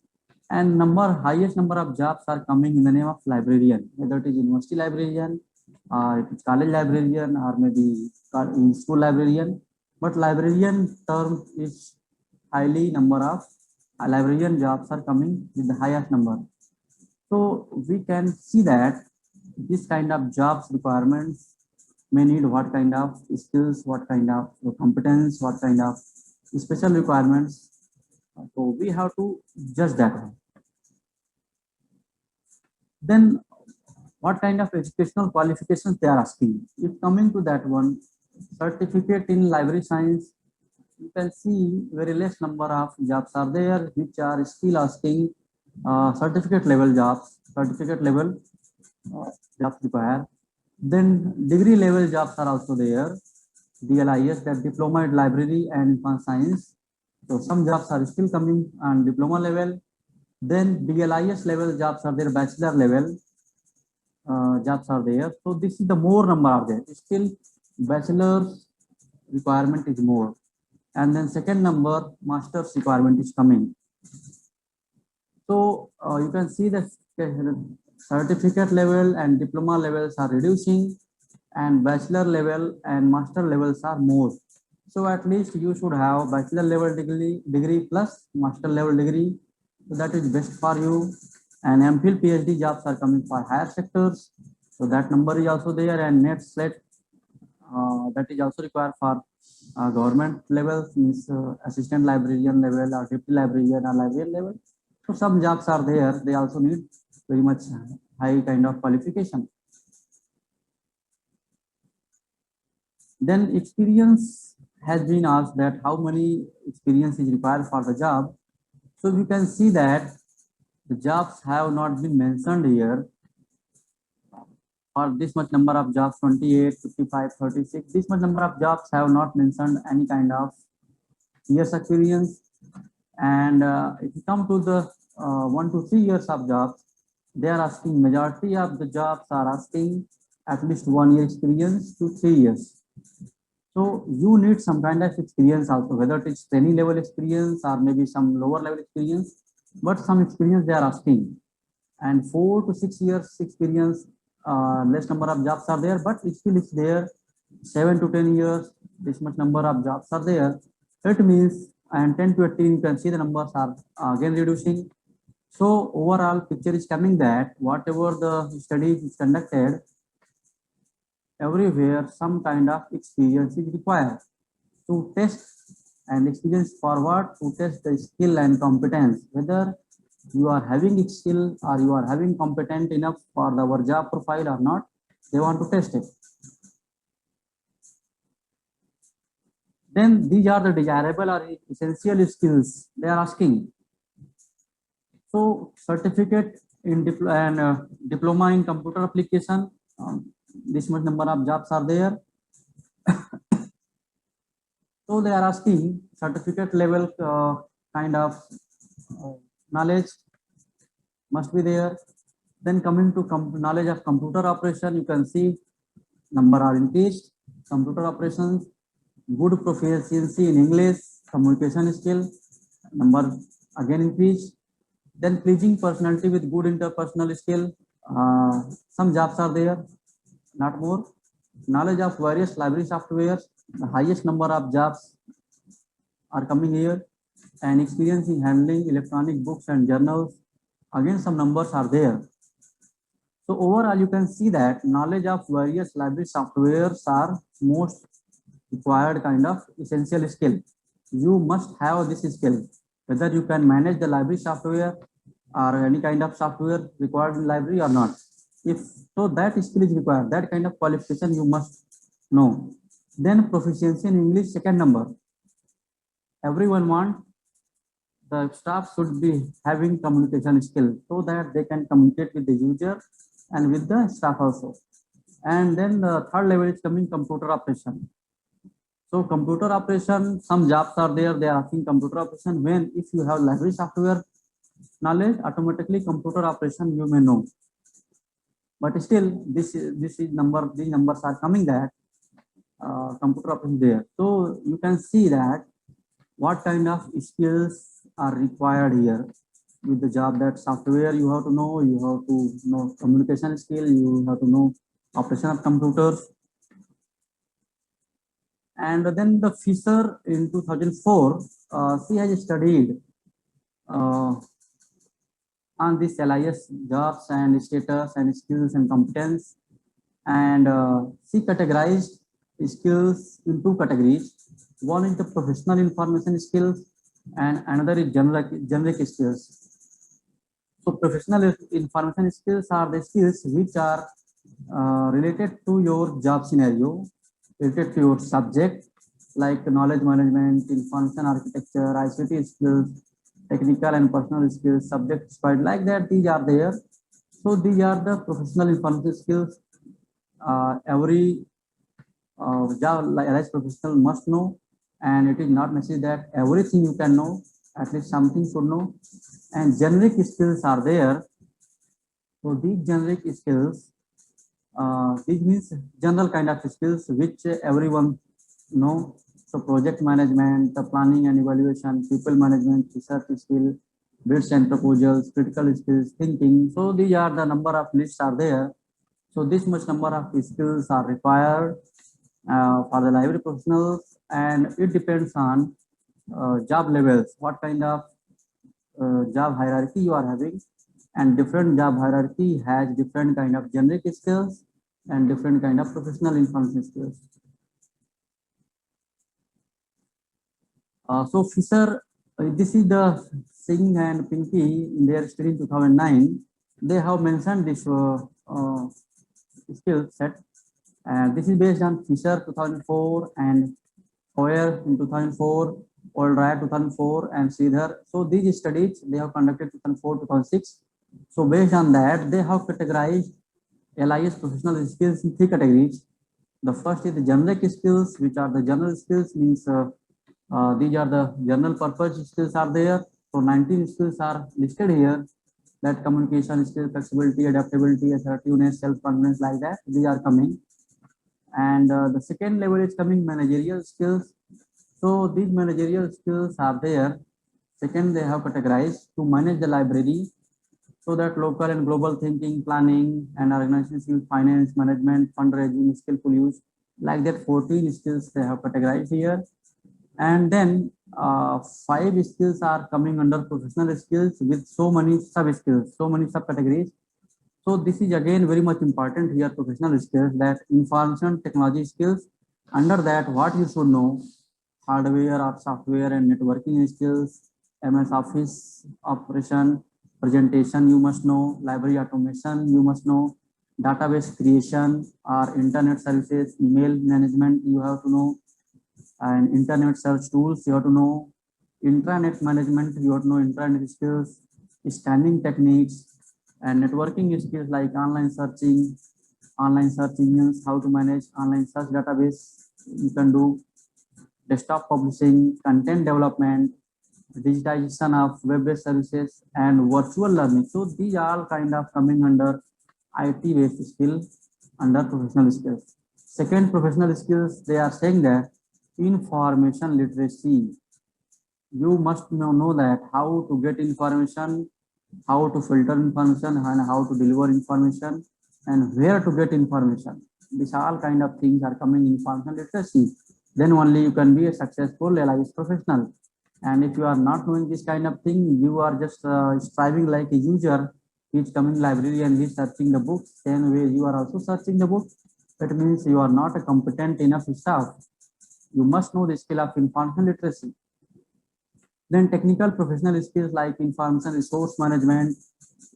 And highest number of jobs are coming in the name of librarian, whether it is university librarian, or it is college librarian, or maybe in school librarian. But librarian term is highly number of librarian jobs are coming with the highest number. So we can see that this kind of jobs requirements may need what kind of skills, what kind of competence, what kind of special requirements So we have to judge that one. Then what kind of educational qualifications they are asking? If coming to that one, certificate in library science, you can see very less number of jobs are there which are still asking certificate level jobs, jobs required. Then degree level jobs are also there. DLIS, that diploma in library and information science. So some jobs are still coming on diploma level. Then DLIS level jobs are there, bachelor level jobs are there. So this is the more number are there. Still bachelor's requirement is more. And then second number, master's requirement is coming. So you can see that certificate level and diploma levels are reducing, and bachelor level and master levels are more. So at least you should have bachelor level degree plus master level degree. So that is best for you. And MPhil PhD jobs are coming for higher sectors. So that number is also there, and net SLET that is also required for government levels, means assistant librarian level or deputy librarian or librarian level. So some jobs are there, they also need very much high kind of qualification. Then experience has been asked, that how many experience is required for the job. So we can see that the jobs have not been mentioned here. For this much number of jobs, 28, 55, 36, this much number of jobs have not mentioned any kind of years experience. And if you come to the 1 to 3 years of jobs, they are asking, majority of the jobs are asking at least 1 year experience to 3 years. So you need some kind of experience also, whether it is training level experience or maybe some lower level experience, but some experience they are asking. And 4 to 6 years experience, less number of jobs are there, but still it's there. 7 to 10 years, this much number of jobs are there. It means, and 10 to 18, you can see the numbers are again reducing. So overall picture is coming that whatever the study is conducted, everywhere some kind of experience is required to test, and experience forward to test the skill and competence, whether you are having skill or you are having competent enough for our job profile or not. They want to test it. Then these are the desirable or essential skills they are asking. So certificate in diploma in computer application, this much number of jobs are there. So they are asking certificate level kind of knowledge must be there. Then coming to knowledge of computer operation, you can see number are increased. Computer operations, good proficiency in English, communication skill, number again increased. Then pleasing personality with good interpersonal skill, some jobs are there, not more. Knowledge of various library softwares, the highest number of jobs are coming here. And experience in handling electronic books and journals, again some numbers are there. So overall you can see that knowledge of various library softwares are most required kind of essential skill. You must have this skill, whether you can manage the library software or any kind of software required in library or not. If so, that skill is required, that kind of qualification you must know. Then proficiency in English, second number. Everyone want the staff should be having communication skill so that they can communicate with the user and with the staff also. And then the third level is coming computer operation. So computer operation, some jobs are there, they are asking computer operation. When if you have library software knowledge, automatically computer operation you may know. But still these numbers are coming that computer operation there. So you can see that what kind of skills are required here with the job. That software you have to know communication skill, you have to know operation of computers. And then the Fisher in 2004, she has studied on this LIS jobs and status and skills and competence, and she categorized skills in two categories. One is the professional information skills and another is generic skills. So professional information skills are the skills which are related to your job scenario, related to your subject, like knowledge management, information architecture, ICT skills, technical and personal skills, subject spread like that. These are there. So these are the professional information skills. Every job like as professional must know, and it is not necessary that everything you can know. At least something should know. And generic skills are there. So these generic skills, this means general kind of skills which everyone know. So project management, the planning and evaluation, people management, research skill, bids and proposals, critical skills, thinking. So these are the number of lists are there. So this much number of skills are required for the library professionals, and it depends on job levels, what kind of job hierarchy you are having, and different job hierarchy has different kind of generic skills and different kind of professional information skills. So Fisher, this is the Singh and Pinky in their study in 2009. They have mentioned this skill set, and this is based on Fisher 2004 and Hoyer in 2004, Oldright 2004, and Sridhar. So these studies they have conducted 2004, 2006. So based on that, they have categorized LIS professional skills in three categories. The first is the generic skills, which are the general skills, means these are the general purpose skills are there. So 19 skills are listed here. That communication skills, flexibility, adaptability, assertiveness, self-confidence, like that, these are coming. And the second level is coming managerial skills. So these managerial skills are there. Second, they have categorized to manage the library, so that local and global thinking, planning, and organization skills, finance, management, fundraising, skillful use, like that 14 skills they have categorized here. And then 5 skills are coming under professional skills with so many sub skills, so many subcategories. So this is again very much important here, professional skills, that information technology skills. Under that, what you should know: hardware or software and networking skills, MS Office operation, presentation you must know, library automation you must know, database creation or internet services, email management you have to know, and internet search tools you have to know, intranet management you have to know, intranet skills, scanning techniques, and networking skills like online search engines, how to manage online search database you can do, desktop publishing, content development, digitization of web-based services, and virtual learning. So these are all kind of coming under IT-based skill under professional skills. Second, professional skills, they are saying that information literacy. You must know that how to get information, how to filter information, and how to deliver information, and where to get information. These all kind of things are coming in information literacy. Then only you can be a successful LIS professional. And if you are not knowing this kind of thing, you are just striving like a user. He's coming library and he's searching the books. Same way you are also searching the book. That means you are not a competent enough staff. You must know the skill of information literacy. Then technical professional skills like information resource management,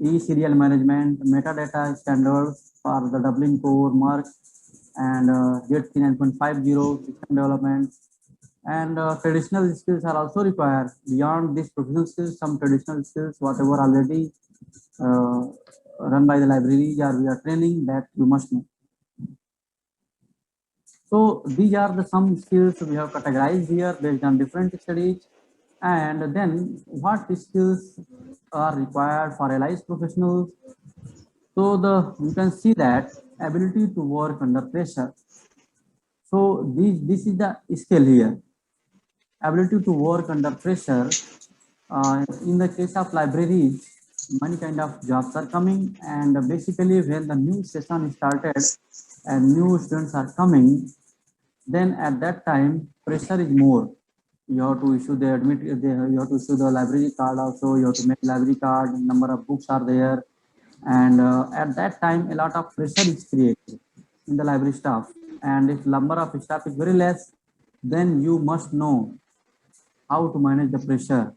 e-serial management, metadata standards for the Dublin Core, Merck, and Z39.50 system development. And traditional skills are also required. Beyond these professional skills, some traditional skills, whatever already run by the libraries or we are training, that you must know. So these are the some skills we have categorized here based on different studies. And then what skills are required for LIS professionals? So you can see that ability to work under pressure. So this is the skill here. Ability to work under pressure. In the case of libraries, many kind of jobs are coming, and basically when the new session started and new students are coming, then at that time pressure is more. You have to issue the you have to issue the library card also, you have to make library card, number of books are there, and at that time a lot of pressure is created in the library staff. And if number of staff is very less, then you must know how to manage the pressure.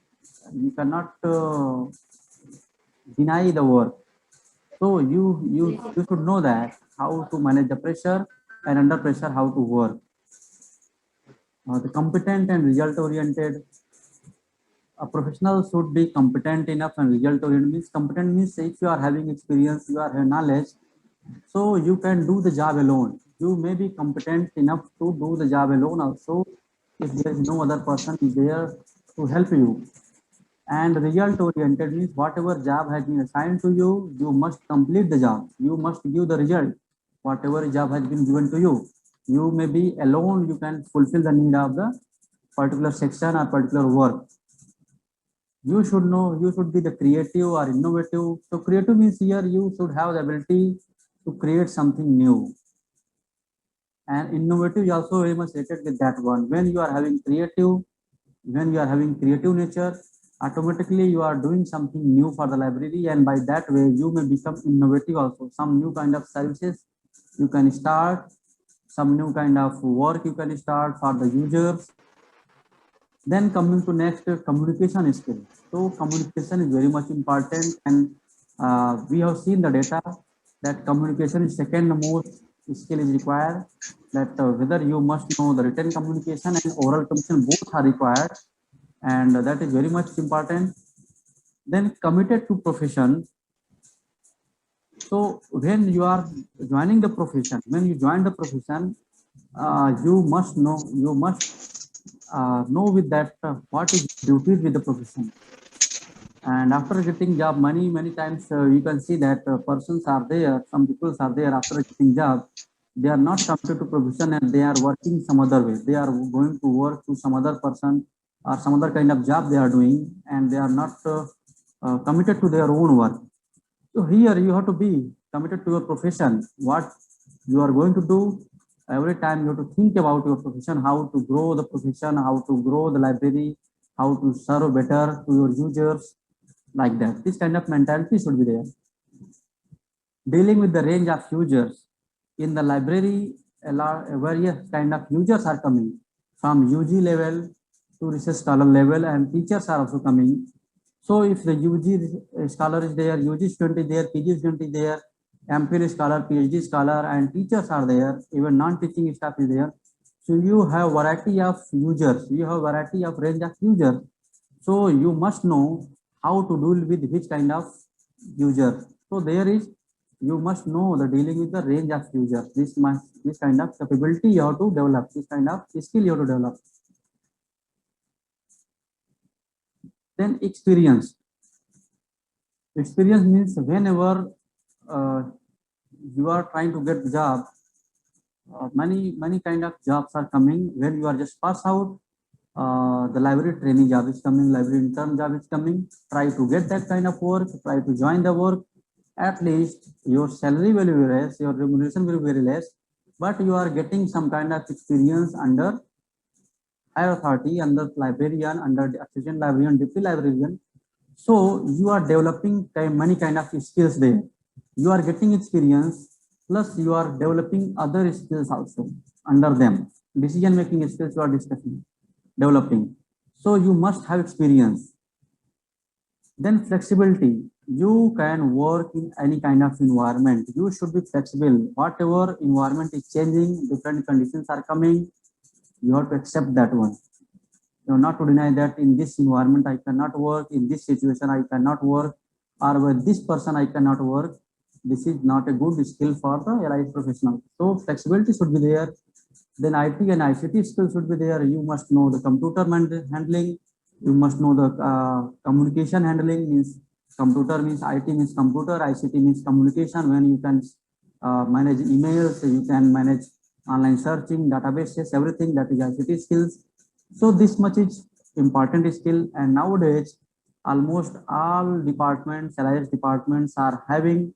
You cannot deny the work. So you should know that how to manage the pressure, and under pressure how to work. The competent and result oriented. A professional should be competent enough and result oriented. Means competent means if you are having experience, you are having knowledge, so you can do the job alone. You may be competent enough to do the job alone also if there is no other person is there to help you. And result oriented means whatever job has been assigned to you, you must complete the job. You must give the result. Whatever job has been given to you, you may be alone, you can fulfill the need of the particular section or particular work. You should know, you should be the creative or innovative. So creative means here you should have the ability to create something new. And innovative is also very much related with that one. When you are having creative nature, automatically you are doing something new for the library, and by that way you may become innovative also. Some new kind of services you can start, some new kind of work you can start for the users. Then coming to next, communication skill. So communication is very much important, and we have seen the data that communication is second most skill is required. That whether you must know the written communication and oral communication, both are required, and that is very much important. Then committed to profession. So when you are joining the profession, when you join the profession, you must know with that what is duties with the profession. And after getting job, many times you can see that persons are there, some people are there after getting job, they are not committed to profession and they are working some other way. They are going to work to some other person or some other kind of job they are doing, and they are not committed to their own work. So here you have to be committed to your profession. What you are going to do, every time you have to think about your profession, how to grow the profession, how to grow the library, how to serve better to your users, like that. This kind of mentality should be there. Dealing with the range of users. In the library, various kind of users are coming from UG level to research scholar level, and teachers are also coming. So if the UG scholar is there, UG student is there, PG student is there, MPhil scholar, PhD scholar, and teachers are there, even non-teaching staff is there. So you have variety of users, you have variety of range of users. So you must know how to deal with which kind of user. So there is, you must know the dealing with the range of users. This kind of capability you have to develop, this kind of skill you have to develop. Then experience. Experience means whenever you are trying to get the job, many kind of jobs are coming. When you are just pass out, the library training job is coming, library intern job is coming. Try to get that kind of work, try to join the work. At least your salary will be less, your remuneration will be very less, but you are getting some kind of experience under higher authority, under librarian, under the assistant librarian, deputy librarian. So you are developing many kind of skills there. You are getting experience, plus you are developing other skills also under them. Decision making skills you are developing. So you must have experience. Then flexibility. You can work in any kind of environment. You should be flexible. Whatever environment is changing, different conditions are coming, you have to accept that one. You have not to deny that in this environment I cannot work, in this situation I cannot work, or with this person I cannot work. This is not a good skill for the allied professional. So flexibility should be there. Then IT and ICT skills should be there. You must know the computer handling. You must know the communication handling. Means computer means IT means computer, ICT means communication. When you can manage emails, you can manage online searching, databases, everything, that is ICT skills. So this much is important skill. And nowadays, almost all departments, LIS departments are having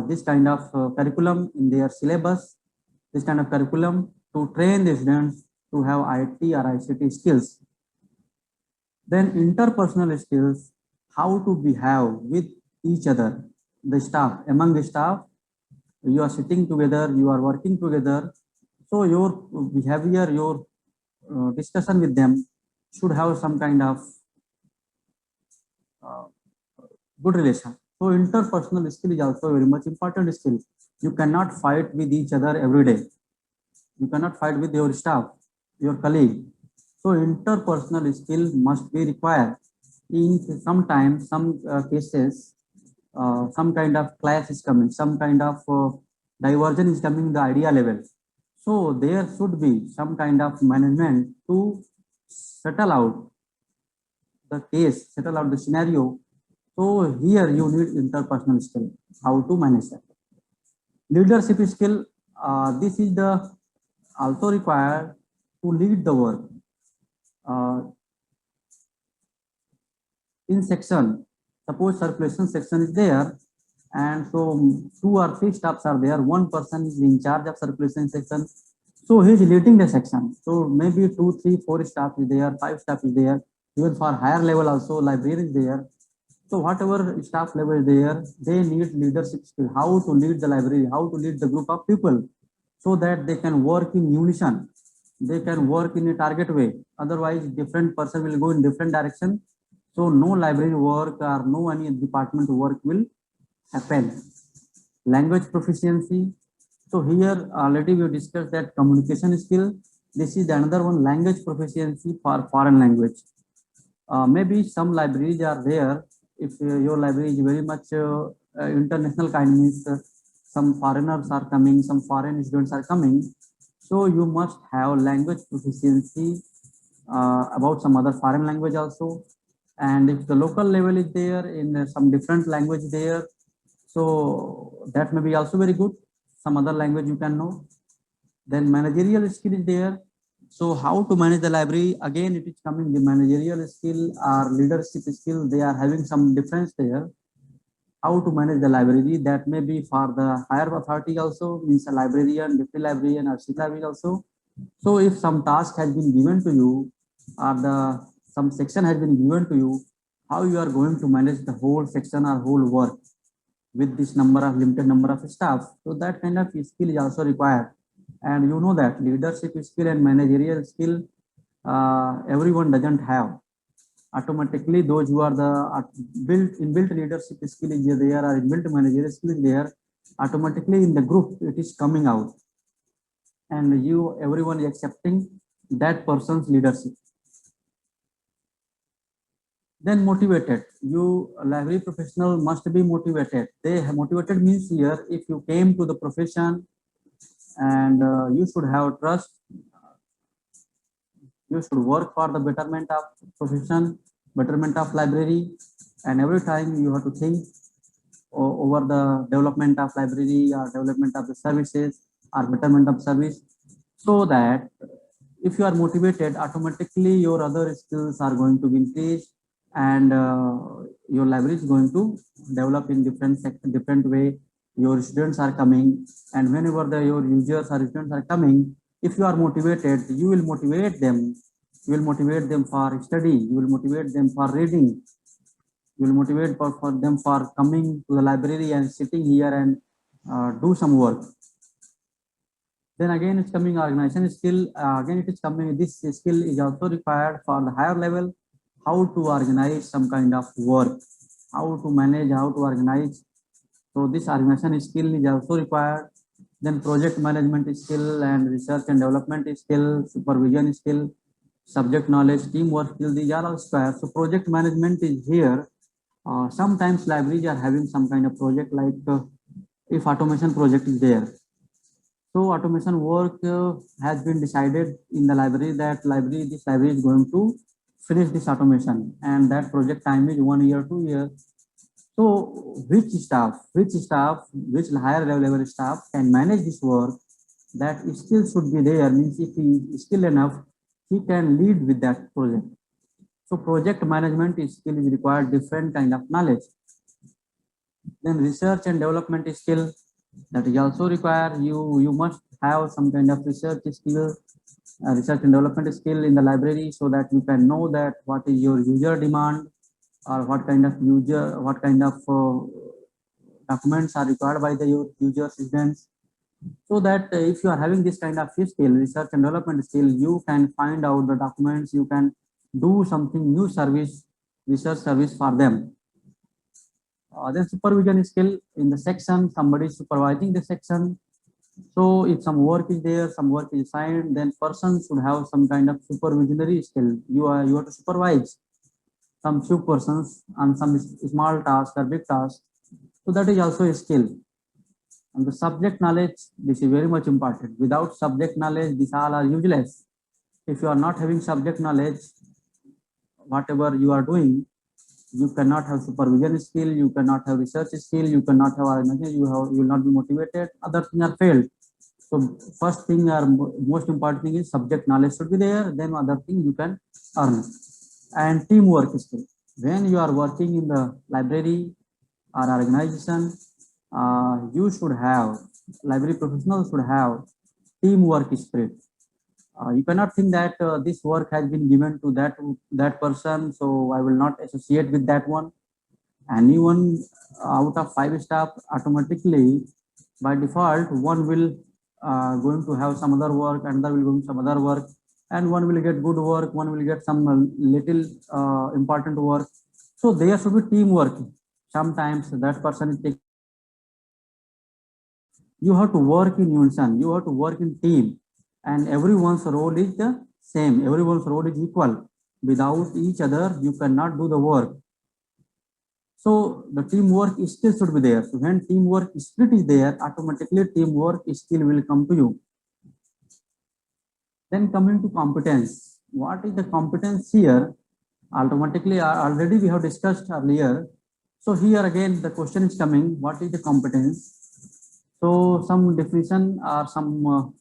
this kind of curriculum in their syllabus, this kind of curriculum to train the students to have IT or ICT skills. Then interpersonal skills, how to behave with each other, the staff, among the staff, you are sitting together, you are working together. So your behavior, your discussion with them, should have some kind of uh, good relation. So interpersonal skill is also very much important skill. You cannot fight with each other every day. You cannot fight with your staff, your colleague. So interpersonal skill must be required. In sometimes, some cases, some kind of clash is coming, some kind of diversion is coming in the idea level. So there should be some kind of management to settle out the case, settle out the scenario. So here you need interpersonal skill, how to manage that. Leadership skill, this is the also required to lead the work. In section, suppose circulation section is there, and so 2 or 3 staffs are there. One person is in charge of circulation section, so he is leading the section. So maybe 2, 3, 4 staff is there, 5 staff is there. Even for higher level also, library is there. So whatever staff level is there, they need leadership skill, how to lead the library, how to lead the group of people, so that they can work in unison, they can work in a target way. Otherwise, different person will go in different direction. So no library work or no any department work will happen. Language proficiency. So here already we discussed that communication skill. This is another one, language proficiency for foreign language. Maybe some libraries are there. If your library is very much international kind, means some foreigners are coming, some foreign students are coming. So you must have language proficiency about some other foreign language also. And if the local level is there in some different language there, so that may be also very good. Some other language you can know. Then managerial skill is there. So how to manage the library? Again, it is coming the managerial skill or leadership skill. They are having some difference there. How to manage the library? That may be for the higher authority also, means a librarian, deputy librarian, or chief librarian also. So if some task has been given to you, or some section has been given to you, how you are going to manage the whole section or whole work with this limited number of staff. So that kind of skill is also required. And you know that leadership skill and managerial skill, everyone doesn't have. Automatically, those who are the inbuilt leadership skill is there or inbuilt managerial skill is there, automatically in the group it is coming out, and everyone is accepting that person's leadership. Then motivated. You library professional must be motivated. Motivated means here, if you came to the profession, and you should have trust, you should work for the betterment of profession, betterment of library, and every time you have to think over the development of library or development of the services or betterment of service, so that if you are motivated, automatically your other skills are going to be increased, and your library is going to develop in different way. Your students are coming, and whenever your users or students are coming, if you are motivated, you will motivate them. You will motivate them for study. You will motivate them for reading. You will motivate for them for coming to the library and sitting here and do some work. Then again, it's coming organization skill. Again, it is coming. This skill is also required for the higher level. How to organize some kind of work, how to manage, how to organize. So this organization skill is also required. Then project management skill and research and development skill, supervision skill, subject knowledge, teamwork skill. These are all required. So project management is here. Sometimes libraries are having some kind of project, like if automation project is there. So automation work has been decided in the library that this library is going to finish this automation, and that project time is 1 year, 2 years. So which higher level staff can manage this work, that skill should be there, means if he is skilled enough, he can lead with that project. So project management skill is required, different kind of knowledge. Then research and development skill, that is also required. You must have some kind of research skill, research and development skill in the library, so that you can know that what is your user demand, or what kind of documents are required by your user students. So that if you are having this kind of skill, research and development skill, you can find out the documents, you can do something new service, research service for them. Then supervision skill in the section, somebody is supervising the section. So if some work is there, some work is assigned, then person should have some kind of supervisionary skill. You have to supervise some few persons on some small task or big task. So that is also a skill. And the subject knowledge, this is very much important. Without subject knowledge, these all are useless. If you are not having subject knowledge, whatever you are doing, you cannot have supervision skill, you cannot have research skill, you cannot have organization, you will not be motivated, other things are failed. So first thing or most important thing is subject knowledge should be there, then other thing you can earn. And teamwork skill. When you are working in the library or organization, you should have, library professionals should have teamwork spirit. You cannot think that this work has been given to that person, so I will not associate with that one. Anyone out of 5 staff, automatically by default one will going to have some other work, another will go some other work, and one will get good work, one will get some little important work. So there should be teamwork. Sometimes that person is taking. You have to work in unison, you have to work in team, and everyone's role is the same, everyone's role is equal. Without each other, you cannot do the work. So the teamwork skill should be there. So when teamwork spirit is there, automatically teamwork skill will come to you. Then coming to competence. What is the competence here? Automatically, already we have discussed earlier. So here again, the question is coming, what is the competence? So some definition or some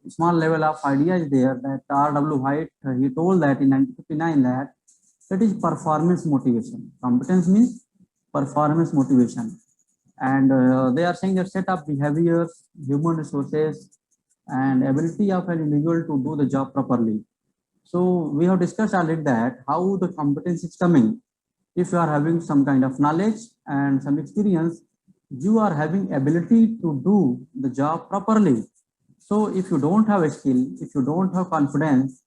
small level of idea is there that R.W. White, he told that in 1959 that is performance motivation. Competence means performance motivation. And they are saying that set of behaviors, human resources, and ability of an individual to do the job properly. So we have discussed already that how the competence is coming. If you are having some kind of knowledge and some experience, you are having ability to do the job properly. So if you don't have a skill, if you don't have confidence,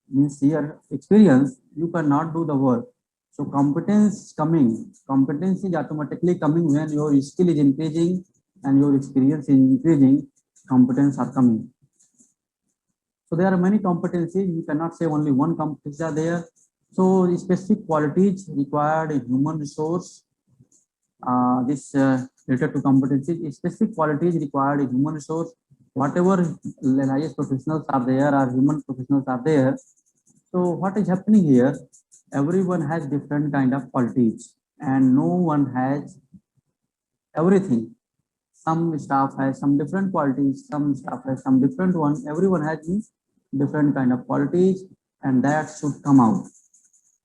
means your experience, you cannot do the work. So competence is coming. Competence is automatically coming when your skill is increasing and your experience is increasing. Competence are coming. So there are many competencies. You cannot say only one competence are there. So specific qualities required in human resource. Related to competencies, specific qualities required in human resource. Whatever LIS professionals are there or human professionals are there. So what is happening here? Everyone has different kind of qualities, and no one has everything. Some staff has some different qualities, some staff has some different one. Everyone has different kind of qualities, and that should come out.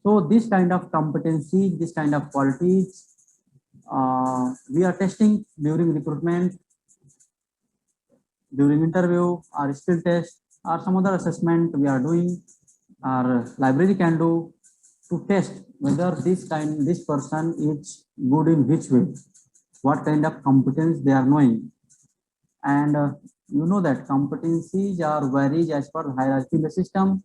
So this kind of competency, this kind of qualities, we are testing during recruitment, during interview, or skill test, or some other assessment we are doing, or library can do to test whether this person is good in which way, what kind of competence they are knowing. And you know that competencies are varied as per hierarchy in the system.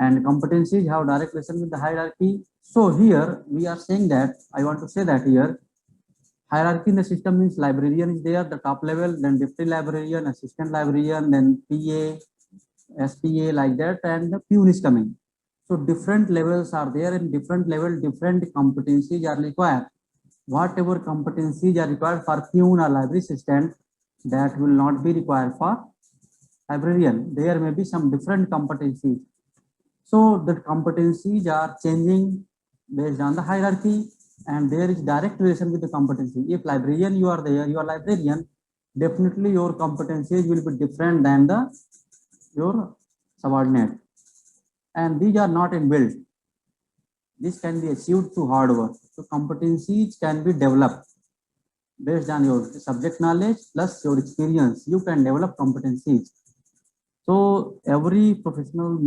And competencies have direct relation with the hierarchy. So here we are saying that, I want to say that here, hierarchy in the system means librarian is there, the top level, then deputy librarian, assistant librarian, then PA, SPA, like that, and the peon is coming. So different levels are there, and different level, different competencies are required. Whatever competencies are required for peon or library assistant, that will not be required for librarian. There may be some different competencies. So the competencies are changing based on the hierarchy, and there is direct relation with the competency. If librarian you are there, you are librarian, definitely your competencies will be different than your subordinate. And these are not inbuilt. This can be achieved through hard work. So competencies can be developed based on your subject knowledge plus your experience. You can develop competencies. So every professional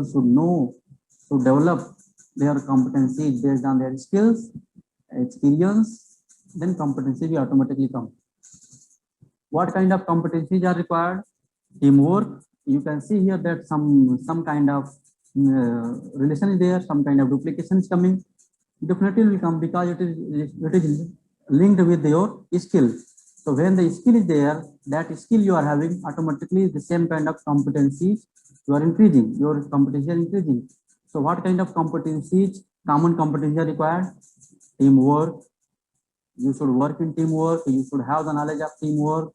should know to develop their competencies based on their skills, experience, then competency will automatically come. What kind of competencies are required? Teamwork. You can see here that some kind of relation is there, some kind of duplication is coming. Definitely will come because it is linked with your skill. So when the skill is there, that skill you are having automatically the same kind of competencies you are increasing, your competency is increasing. So what kind of competencies, common competencies are required? Teamwork. You should work in teamwork. You should have the knowledge of teamwork.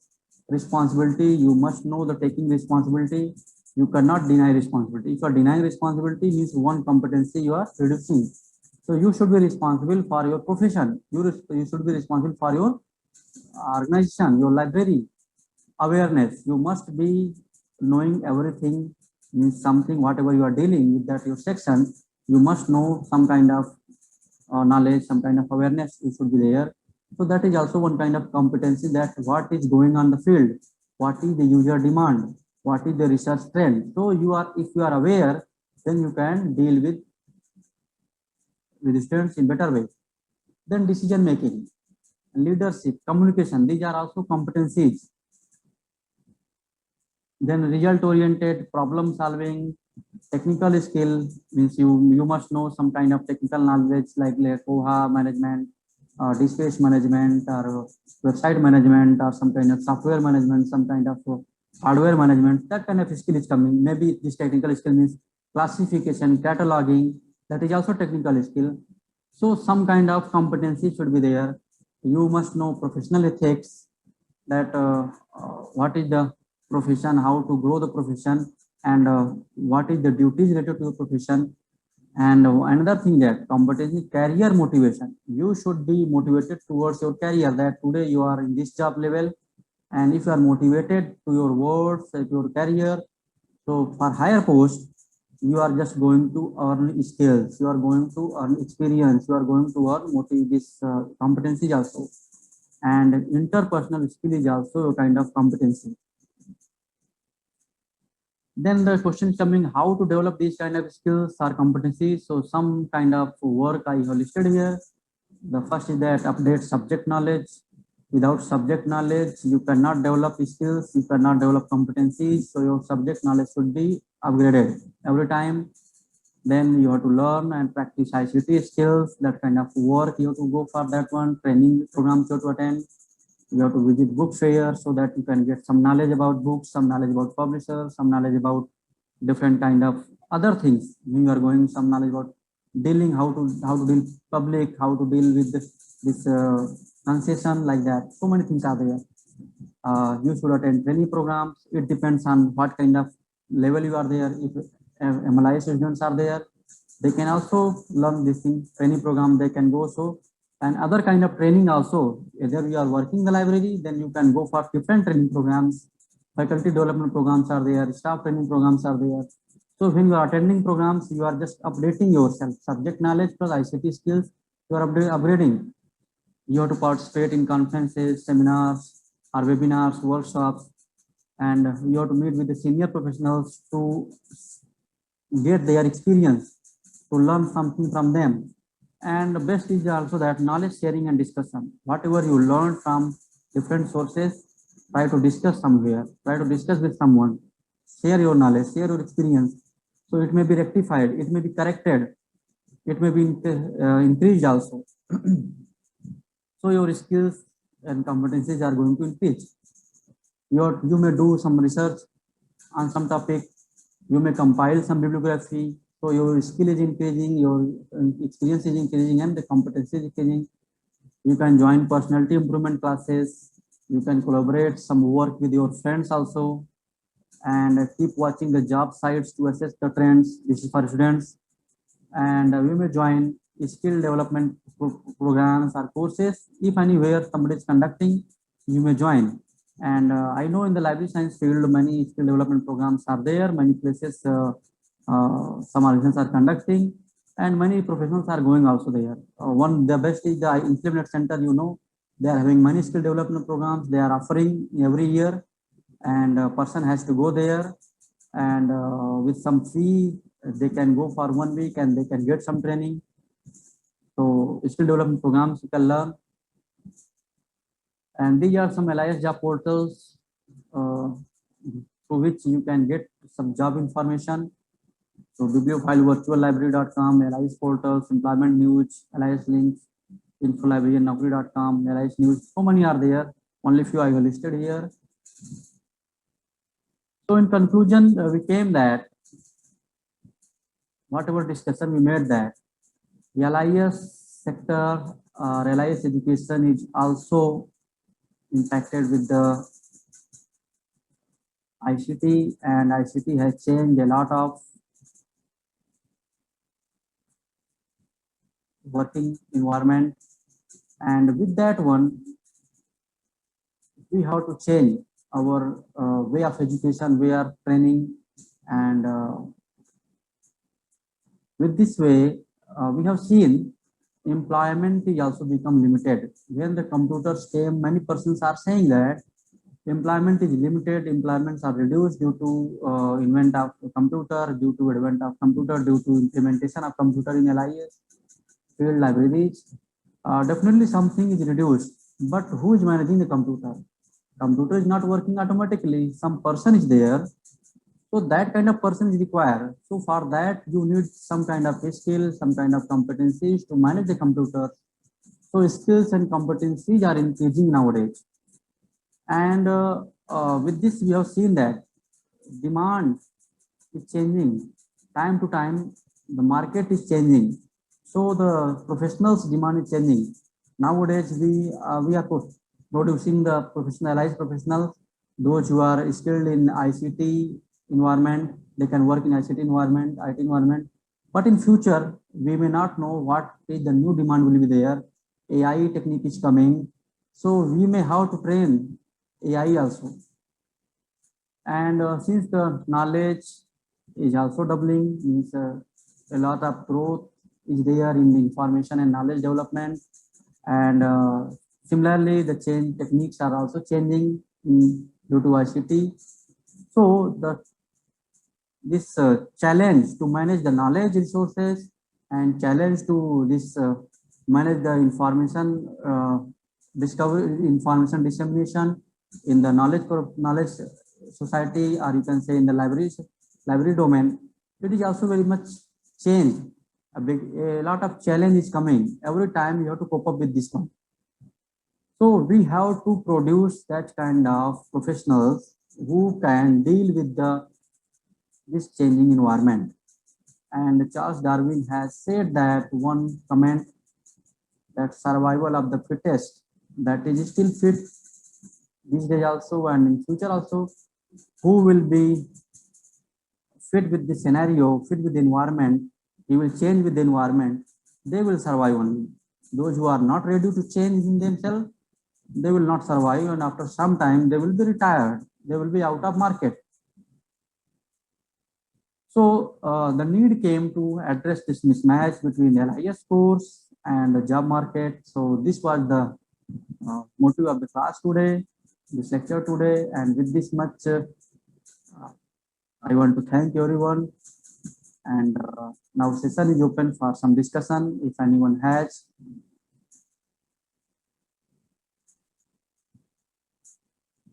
Responsibility. You must know the taking responsibility. You cannot deny responsibility. If you are denying responsibility, means one competency you are reducing. So you should be responsible for your profession. You should be responsible for your organization, your library. Awareness. You must be knowing everything, means something, whatever you are dealing with that your section, you must know some kind of knowledge, some kind of awareness you should be there. So that is also one kind of competency, that what is going on the field, what is the user demand, what is the research trend. So if you are aware, then you can deal with students in better way. Then decision making, leadership, communication, these are also competencies. Then result oriented, problem solving, technical skill, means you must know some kind of technical knowledge like OHA management, dispatch management, or website management, or some kind of software management, some kind of hardware management. That kind of skill is coming. Maybe this technical skill means classification, cataloging, that is also technical skill. So some kind of competency should be there. You must know professional ethics, that what is the profession, how to grow the profession, and what is the duties related to your profession. And another thing, that competency, career motivation. You should be motivated towards your career, that today you are in this job level, and if you are motivated to your words, your career, so for higher post, you are just going to earn skills, you are going to earn experience, you are going to earn this competencies also. And interpersonal skill is also a kind of competency. Then the question is coming, how to develop these kind of skills or competencies. So some kind of work I have listed here. The first is that update subject knowledge. Without subject knowledge, you cannot develop skills, you cannot develop competencies. So your subject knowledge should be upgraded every time. Then you have to learn and practice ICT skills, that kind of work you have to go for that one, training programs you have to attend. You have to visit book fairs so that you can get some knowledge about books, some knowledge about publishers, some knowledge about different kind of other things. When you are going, some knowledge about dealing, how to deal public, how to deal with this concession, like that. So many things are there. You should attend training programs. It depends on what kind of level you are there. If MLI students are there, they can also learn this thing. Training program they can go. So and other kind of training also. Either you are working in the library, then you can go for different training programs. Faculty development programs are there, staff training programs are there. So when you are attending programs, you are just updating yourself. Subject knowledge plus ICT skills, you are upgrading. You have to participate in conferences, seminars, or webinars, workshops, and you have to meet with the senior professionals to get their experience, to learn something from them. And the best is also that knowledge sharing and discussion. Whatever you learn from different sources, try to discuss somewhere, try to discuss with someone, share your knowledge, share your experience. So it may be rectified, it may be corrected, it may be increased also. So your skills and competencies are going to increase. You may do some research on some topic, you may compile some bibliography. So your skill is increasing, your experience is increasing, and the competency is increasing. You can join personality improvement classes. You can collaborate some work with your friends also, and keep watching the job sites to assess the trends. This is for students. And we may join skill development programs or courses. If anywhere somebody is conducting, you may join. And I know in the library science field, many skill development programs are there. Many places, some organizations are conducting, and many professionals are going also there. The best is the Implement Center. You know, they are having many skill development programs. They are offering every year, and a person has to go there, and with some fee, they can go for 1 week and they can get some training. So skill development programs you can learn. And these are some LIS job portals through which you can get some job information. So bibliofilevirtuallibrary.com, LIS portals, employment news, LIS links, infolibrary and naukri.com, LIS news. So many are there. Only few I have listed here. So in conclusion, we came that whatever discussion we made that the LIS sector, LIS education is also impacted with the ICT, and ICT has changed a lot of working environment, and with that one we have to change our way of education, way of training, and with this way we have seen employment is also become limited. When the computers came, many persons are saying that employment is limited, employments are reduced due to invent of computer, due to advent of computer, due to implementation of computer in LIS field libraries. Definitely something is reduced, but who is managing the computer? Computer is not working automatically, some person is there, so that kind of person is required. So for that you need some kind of skill, some kind of competencies to manage the computer. So skills and competencies are increasing nowadays, and with this we have seen that demand is changing time to time, the market is changing, so the professionals demand is changing. Nowadays we are producing the professionalized professionals, those who are skilled in ICT environment, they can work in ICT environment, IT environment. But in future we may not know what is the new demand will be there. AI technique is coming, so we may have to train AI also. And since the knowledge is also doubling, means a lot of growth is there in the information and knowledge development, and similarly the change techniques are also changing due to ICT. So this challenge to manage the knowledge resources and challenge to this manage the information information dissemination in the knowledge society, or you can say in the library domain, it is also very much changed. A lot of challenge is coming every time. You have to cope up with this one. So we have to produce that kind of professionals who can deal with this changing environment. And Charles Darwin has said that one comment, that survival of the fittest, that is still fit these days also and in future also. Who will be fit with the scenario, fit with the environment, he will change with the environment, they will survive only. Those who are not ready to change in themselves, they will not survive, and after some time they will be retired, they will be out of market. So the need came to address this mismatch between LIS course and the job market. So this was the motive of the class today, this lecture today, and with this much I want to thank everyone, and now session is open for some discussion if anyone has.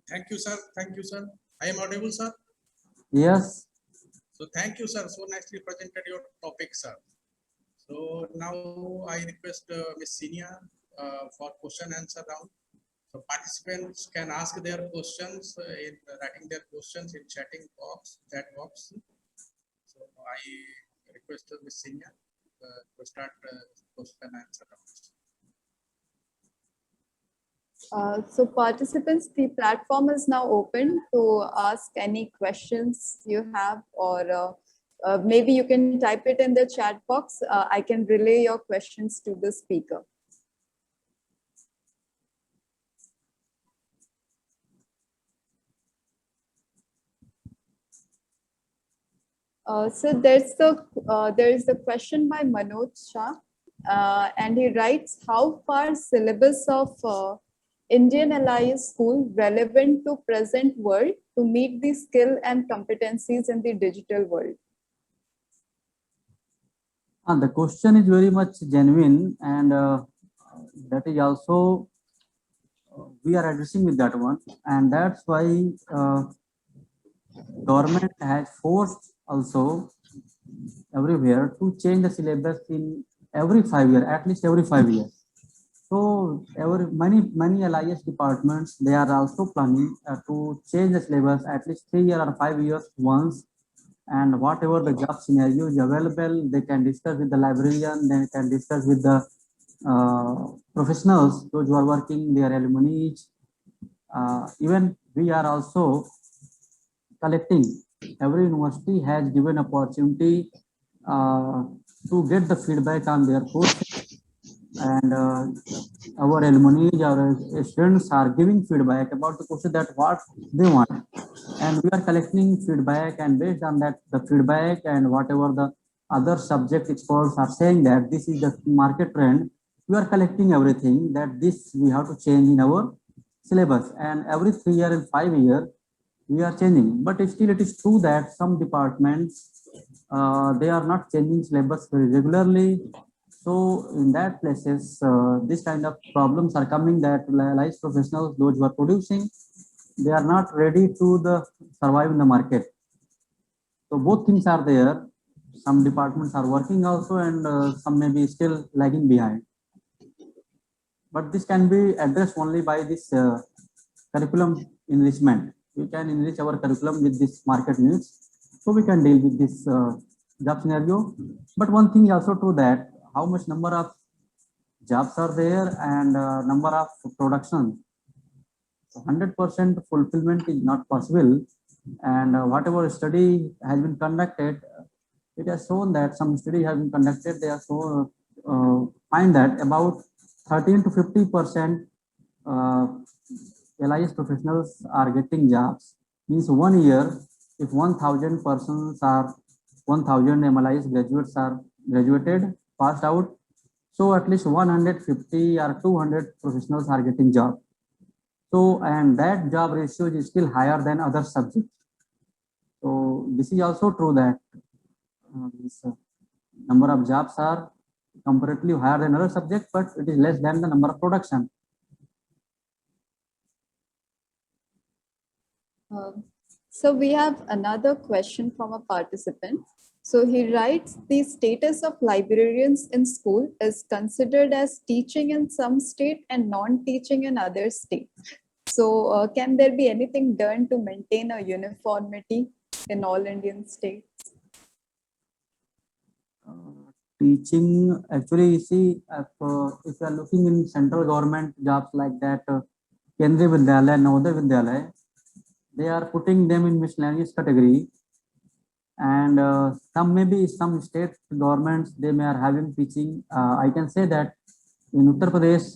Thank you, sir. Thank you, sir. I am audible, sir. Yes. So thank you, sir. So nicely presented your topic, sir. So now I request Ms. Sinia for question answer round. So participants can ask their questions in writing their questions in chat box. So I request Ms. Sinia to start question and answer round. So participants, the platform is now open to ask any questions you have, or maybe you can type it in the chat box. I can relay your questions to the speaker. So there is a question by Manoj Shah, and he writes, how far syllabus of Indian LIS school relevant to present world to meet the skill and competencies in the digital world? The question is very much genuine, and that is also we are addressing with that one, and that's why government has forced also everywhere to change the syllabus in every 5 years, at least every 5 years. So many LIS departments, they are also planning to change the syllabus at least 3 years or 5 years once. And whatever the job scenario is available, they can discuss with the librarian, they can discuss with the professionals, those who are working, their alumni. Even we are also collecting. Every university has given opportunity to get the feedback on their course, and our alumni, our students are giving feedback about the courses that what they want, and we are collecting feedback, and based on that the feedback and whatever the other subject experts are saying that this is the market trend, we are collecting everything that this we have to change in our syllabus, and every 3 years and 5 years we are changing. But still it is true that some departments they are not changing syllabus very regularly. So in that places, this kind of problems are coming that life professionals, those who are producing, they are not ready to survive in the market. So both things are there. Some departments are working also, and some may be still lagging behind. But this can be addressed only by this curriculum enrichment. We can enrich our curriculum with this market needs, so we can deal with this job scenario. But one thing is also true that how much number of jobs are there and number of production. 100% fulfillment is not possible, and whatever study has been conducted, it has shown that some study has been conducted. They are so find that about 13 to 50% LIS professionals are getting jobs. Means 1 year, if 1,000 persons are 1,000 MLIS graduates are graduated, passed out, so at least 150 or 200 professionals are getting job. So, and that job ratio is still higher than other subjects. So this is also true that this number of jobs are comparatively higher than other subjects, but it is less than the number of production. So we have another question from a participant. So he writes, the status of librarians in school is considered as teaching in some state and non-teaching in other states. So can there be anything done to maintain a uniformity in all Indian states? Teaching, actually, you see, if you are looking in central government jobs like that, Kendriya Vidyalaya, Navodaya Vidyalaya, they are putting them in miscellaneous category, and some maybe some state governments they may are having teaching. I can say that in Uttar Pradesh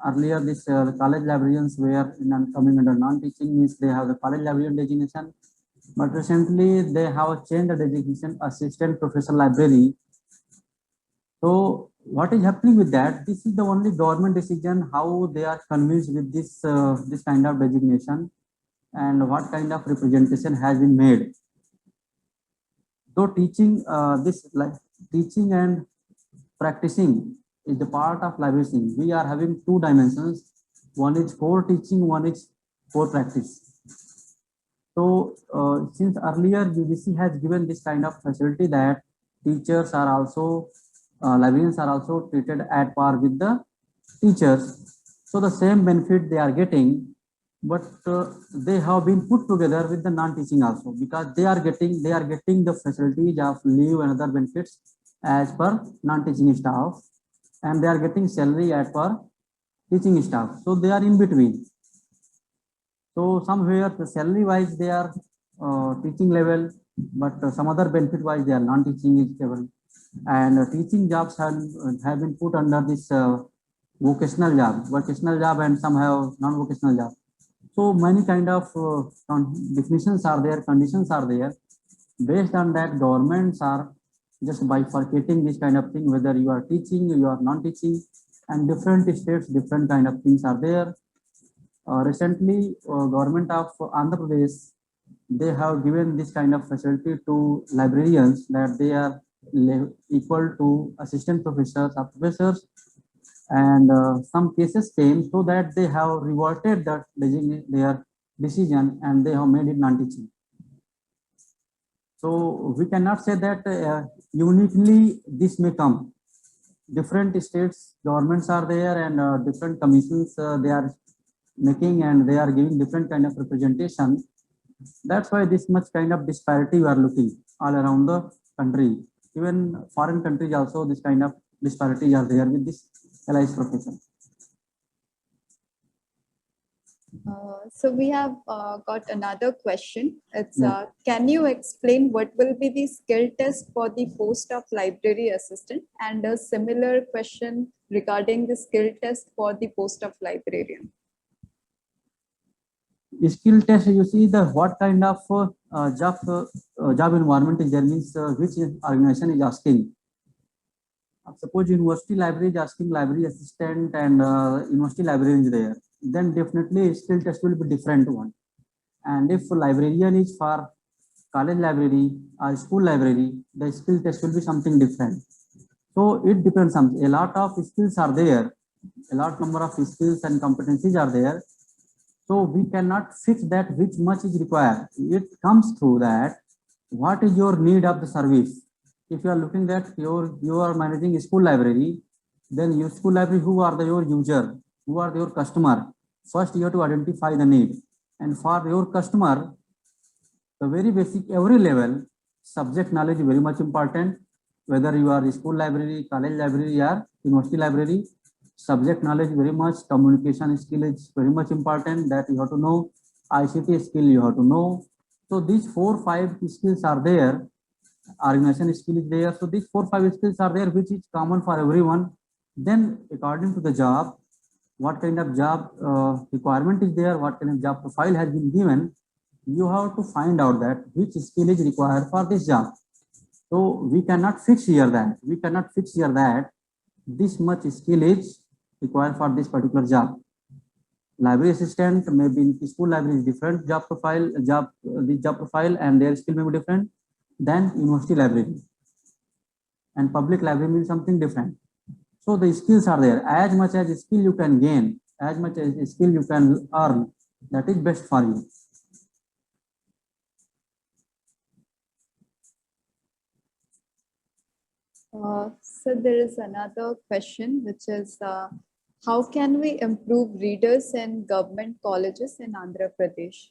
earlier this college librarians were coming under non-teaching, means they have the college librarian designation, but recently they have changed the designation assistant professor library. So what is happening with that? This is the only government decision how they are convinced with this this kind of designation and what kind of representation has been made. So teaching teaching and practicing is the part of librarian. We are having two dimensions. One is core teaching, one is core practice. So since earlier UGC has given this kind of facility that teachers are also librarians are also treated at par with the teachers. So the same benefit they are getting, but they have been put together with the non-teaching also, because they are getting the facilities of leave and other benefits as per non-teaching staff, and they are getting salary as per teaching staff. So they are in between. So somewhere the salary wise they are teaching level, but some other benefit wise they are non-teaching level. And teaching jobs have been put under this vocational job, and some have non-vocational job. So many kind of definitions are there, conditions are there. Based on that, governments are just bifurcating this kind of thing, whether you are teaching, you are non-teaching, and different states, different kind of things are there. Recently, government of Andhra Pradesh, they have given this kind of facility to librarians that they are equal to assistant professors or professors, and some cases came so that they have reverted that their decision and they have made it non-teaching. So we cannot say that uniquely this may come. Different states governments are there and different commissions they are making, and they are giving different kind of representation. That's why this much kind of disparity we are looking all around the country. Even foreign countries also this kind of disparities are there with this LIS profession. So we have got another question. It's Yeah. can you explain what will be the skill test for the post of library assistant, and a similar question regarding the skill test for the post of librarian? Skill test, you see the what kind of job environment is there, means which organization is asking. Suppose university library is asking library assistant and university librarian is there, then definitely skill test will be different one. And if librarian is for college library or school library, the skill test will be something different. So it depends on a lot of skills are there, a lot number of skills and competencies are there. So we cannot fix that which much is required. It comes through that what is your need of the service. If you are looking at you are managing a school library, then your school library, who are your user, who are your customer. First you have to identify the need, and for your customer, the very basic every level subject knowledge is very much important. Whether you are a school library, college library, or university library, subject knowledge very much, communication skill is very much important, that you have to know. ICT skill you have to know. So these 4-5 skills are there. Organization skill is there. So these 4-5 skills are there, which is common for everyone. Then according to the job, what kind of job requirement is there, what kind of job profile has been given, you have to find out that which skill is required for this job. So we cannot fix here that this much skill is required for this particular job. Library assistant, maybe in school library is different job profile, the job profile and their skill may be different than university library. And public library means something different. So the skills are there. As much as skill you can gain, as much as skill you can earn, that is best for you. So there is another question, which is how can we improve readers in government colleges in Andhra Pradesh?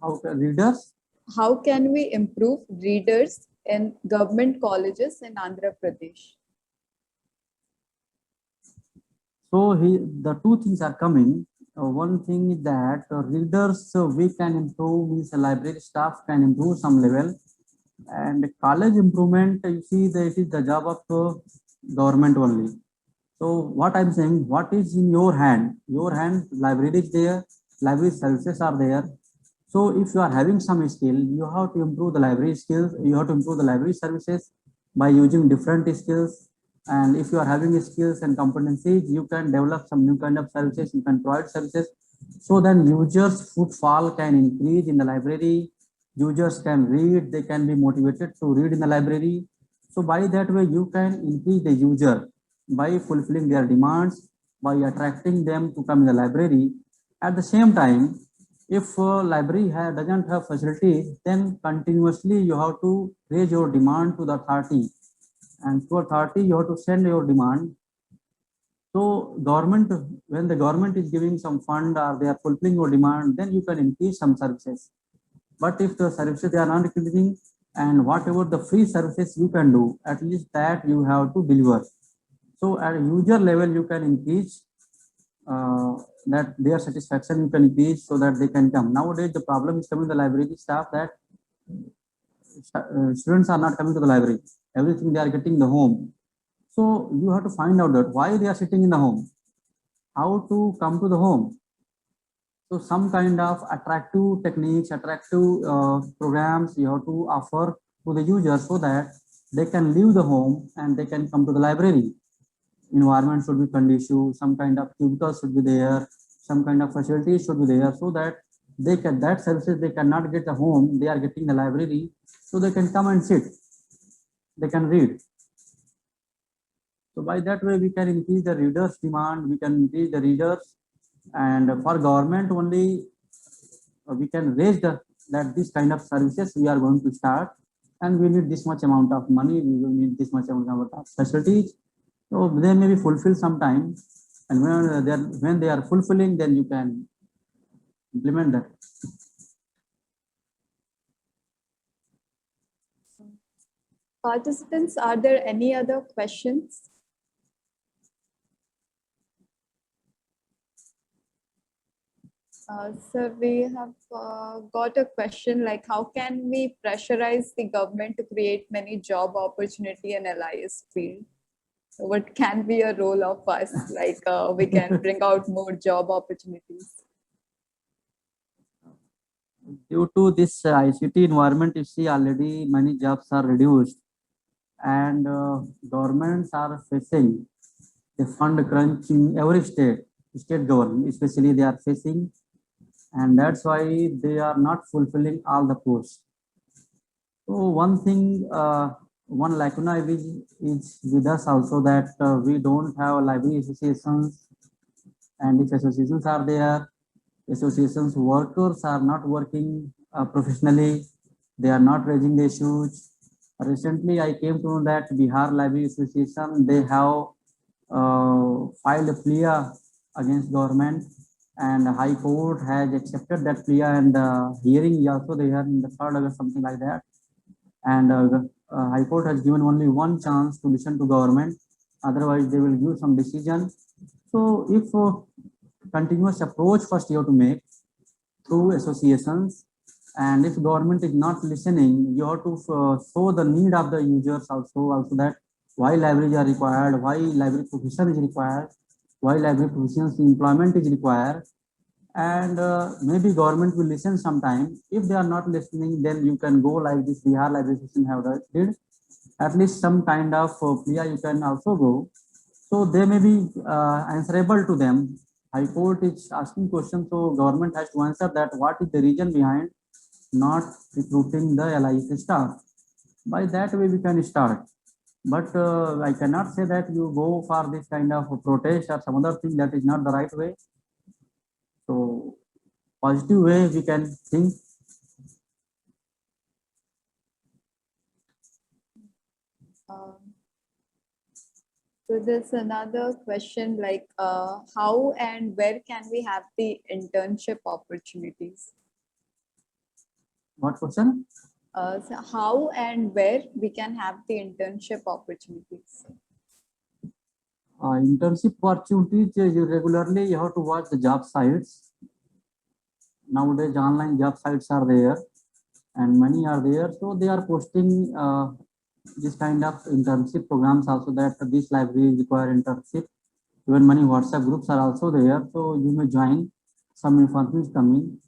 How can readers? How can we improve readers in government colleges in Andhra Pradesh? So the two things are coming. One thing is that readers we can improve, means the library staff can improve some level, and college improvement, you see that it is the job of government only. So what I'm saying, what is in your hand? Your hand, library is there, library services are there. So if you are having some skill, you have to improve the library skills, you have to improve the library services by using different skills. And if you are having skills and competencies, you can develop some new kind of services, you can provide services. So then users' footfall can increase in the library, users can read, they can be motivated to read in the library. So by that way, you can increase the user by fulfilling their demands, by attracting them to come in the library. At the same time, if library doesn't have facilities, then continuously you have to raise your demand to the authority, and to authority you have to send your demand. So government, when the government is giving some fund or they are fulfilling your demand, then you can increase some services. But if the services they are not increasing, and whatever the free services you can do, at least that you have to deliver. So at a user level, you can increase that their satisfaction you can increase, so that they can come. Nowadays, the problem is coming to the library staff that students are not coming to the library. Everything they are getting in the home. So you have to find out that why they are sitting in the home, how to come to the home. So some kind of attractive techniques, attractive programs you have to offer to the user, so that they can leave the home and they can come to the library. Environment should be conducive, some kind of cubicles should be there, some kind of facilities should be there, so that they can, that services they cannot get at home, they are getting the library, so they can come and sit, they can read. So by that way, we can increase the readers' demand, we can increase the readers, and for government only, we can raise that this kind of services we are going to start, and we need this much amount of money, we will need this much amount of facilities. So they may be fulfilled sometime, and when they are fulfilling, then you can implement that. Participants, are there any other questions? Sir, we have got a question like, how can we pressurize the government to create many job opportunity in LIS field? So what can be a role of us? Like we can bring out more job opportunities. Due to this ICT environment, you see already many jobs are reduced, and governments are facing the fund crunch in every state government, especially they are facing, and that's why they are not fulfilling all the posts. So one thing, one lacuna is with us also, that we don't have library associations, and if associations are there, associations workers are not working professionally, they are not raising the issues. Recently, I came to know that Bihar Library Association, they have filed a plea against government, and High Court has accepted that plea, and hearing is also there in the 3rd August, something like that. And High Court has given only one chance to listen to government, otherwise they will give some decision. So if continuous approach first you have to make through associations, and if government is not listening, you have to show the need of the users also that why libraries are required, why library profession is required, why library professions employment is required, and maybe government will listen sometime. If they are not listening, then you can go like this Bihar Library Association have did, at least some kind of plea you can also go. So they may be answerable to them. High Court is asking questions, so government has to answer that what is the reason behind not recruiting the LIS staff. By that way we can start. But I cannot say that you go for this kind of protest or some other thing, that is not the right way. So positive way we can think. So there's another question like, how and where can we have the internship opportunities? What question? So how and where we can have the internship opportunities? Internship opportunities, you regularly you have to watch the job sites. Nowadays online job sites are there and many are there, so they are posting this kind of internship programs also, that this library require internship. Even many WhatsApp groups are also there, so you may join. Some information is coming,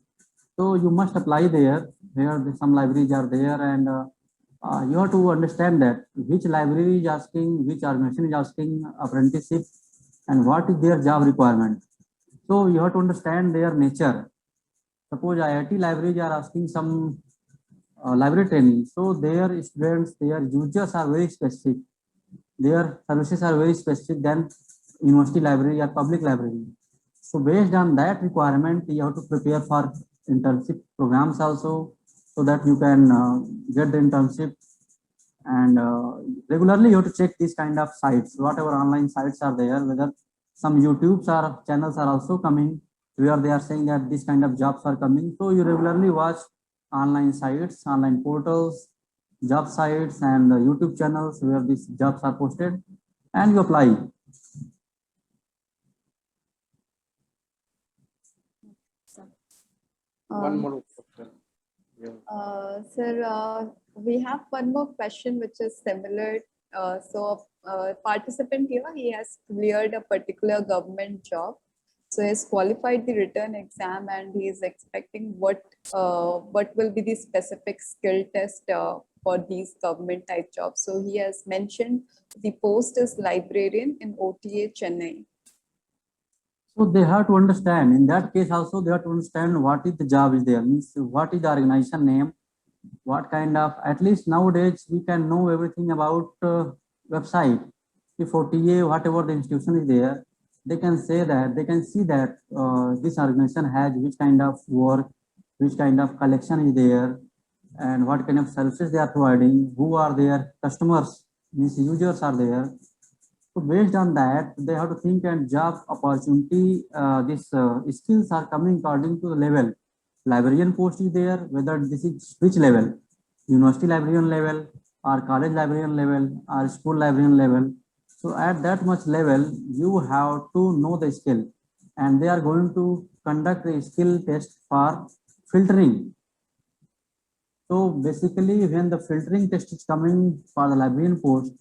so you must apply there. Here some libraries are there, and you have to understand that which library is asking, which organization is asking apprenticeship, and what is their job requirement. So you have to understand their nature. Suppose IIT libraries are asking some library training, so their students, their users are very specific, their services are very specific than university library or public library. So based on that requirement, you have to prepare for internship programs also, so that you can get the internship. And regularly you have to check these kind of sites, whatever online sites are there, whether some YouTube's or channels are also coming where they are saying that this kind of jobs are coming. So you regularly watch online sites, online portals, job sites, and YouTube channels where these jobs are posted, and you apply. One more question. Sir, we have one more question which is similar. So participant here, he has cleared a particular government job. So he has qualified the written exam, and he is expecting what will be the specific skill test for these government type jobs. So he has mentioned the post is librarian in OTA Chennai. So they have to understand, in that case also they have to understand what is the job is there, means what is the organization name, what kind of, at least nowadays we can know everything about website. if OTA, whatever the institution is there, they can say that, they can see that this organization has which kind of work, which kind of collection is there, and what kind of services they are providing, who are their customers, means users are there. So based on that, they have to think and job opportunity, skills are coming according to the level. Librarian post is there, whether this is which level, university librarian level, or college librarian level, or school librarian level. So at that much level, you have to know the skill, and they are going to conduct a skill test for filtering. So basically, when the filtering test is coming for the librarian post,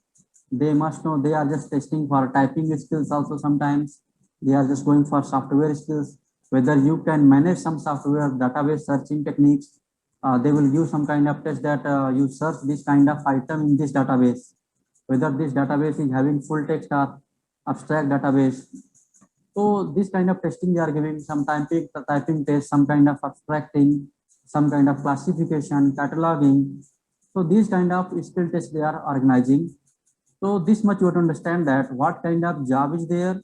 they must know they are just testing for typing skills also. Sometimes they are just going for software skills, whether you can manage some software database searching techniques. They will give some kind of test that you search this kind of item in this database, whether this database is having full text or abstract database. So this kind of testing they are giving, some typing test, some kind of abstracting, some kind of classification, cataloging. So these kind of skill tests they are organizing. So this much you have to understand that what kind of job is there,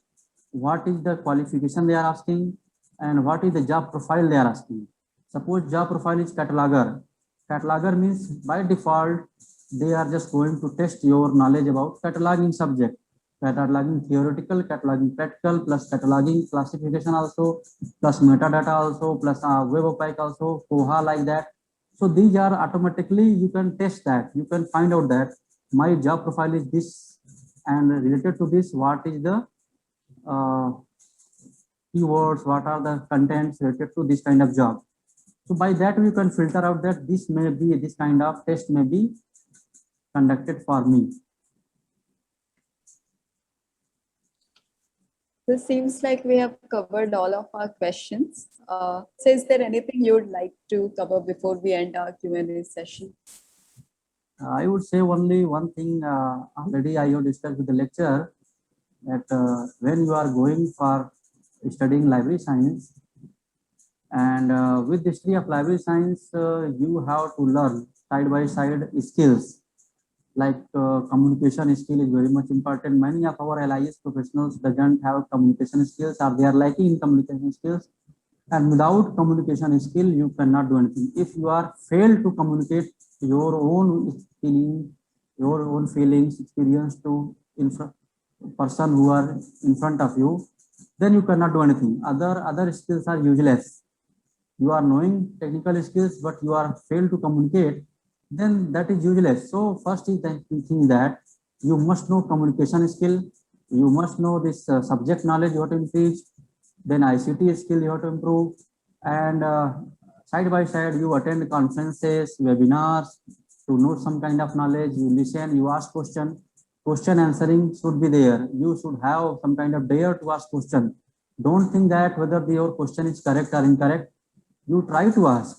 what is the qualification they are asking, and what is the job profile they are asking. Suppose job profile is cataloger. Cataloger means by default, they are just going to test your knowledge about cataloging subject, cataloging theoretical, cataloging practical, plus cataloging classification also, plus metadata also, plus web opaque also, Koha like that. So these are automatically, you can test that, you can find out that my job profile is this, and related to this, what is the keywords, what are the contents related to this kind of job. So by that we can filter out that this may be, this kind of test may be conducted for me. This seems like we have covered all of our questions. So is there anything you would like to cover before we end our Q&A session? I would say only one thing, already I have discussed with the lecturer, that when you are going for studying library science, and with the history of library science, you have to learn side by side skills, like communication skill is very much important. Many of our LIS professionals doesn't have communication skills, or they are lacking in communication skills. And without communication skill, you cannot do anything. If you are failed to communicate your own feeling, your own feelings, experience to person who are in front of you, then you cannot do anything. Other skills are useless. You are knowing technical skills, but you are failed to communicate, then that is useless. So first is the thing that you must know communication skill, you must know this subject knowledge you have to increase, then ICT skill you have to improve, and side by side you attend conferences, webinars to know some kind of knowledge, you listen, you ask question answering should be there. You should have some kind of dare to ask question. Don't think that whether your question is correct or incorrect. You try to ask.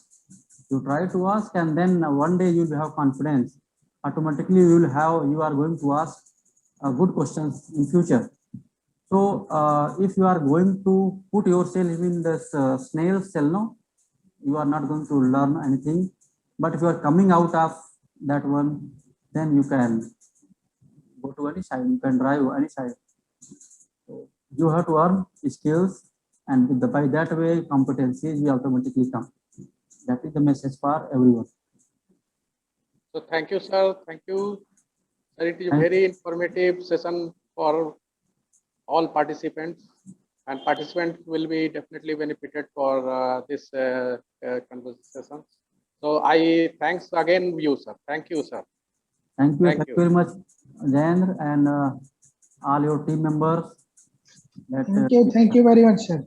You try to ask, and then one day you will have confidence. Automatically you are going to ask good questions in future. So if you are going to put yourself in this snail shell, no, you are not going to learn anything. But if you are coming out of that one, then you can go to any side, you can drive any side. So you have to earn skills, and by that way competencies will automatically come. That is the message for everyone. So thank you, sir. Thank you. Sir, it is a very informative session for all participants, and participants will be definitely benefited for this conversation. So I thanks again you, sir. Thank you, sir. Thank you very much, Jayendra, and all your team members. Thank you very much, sir.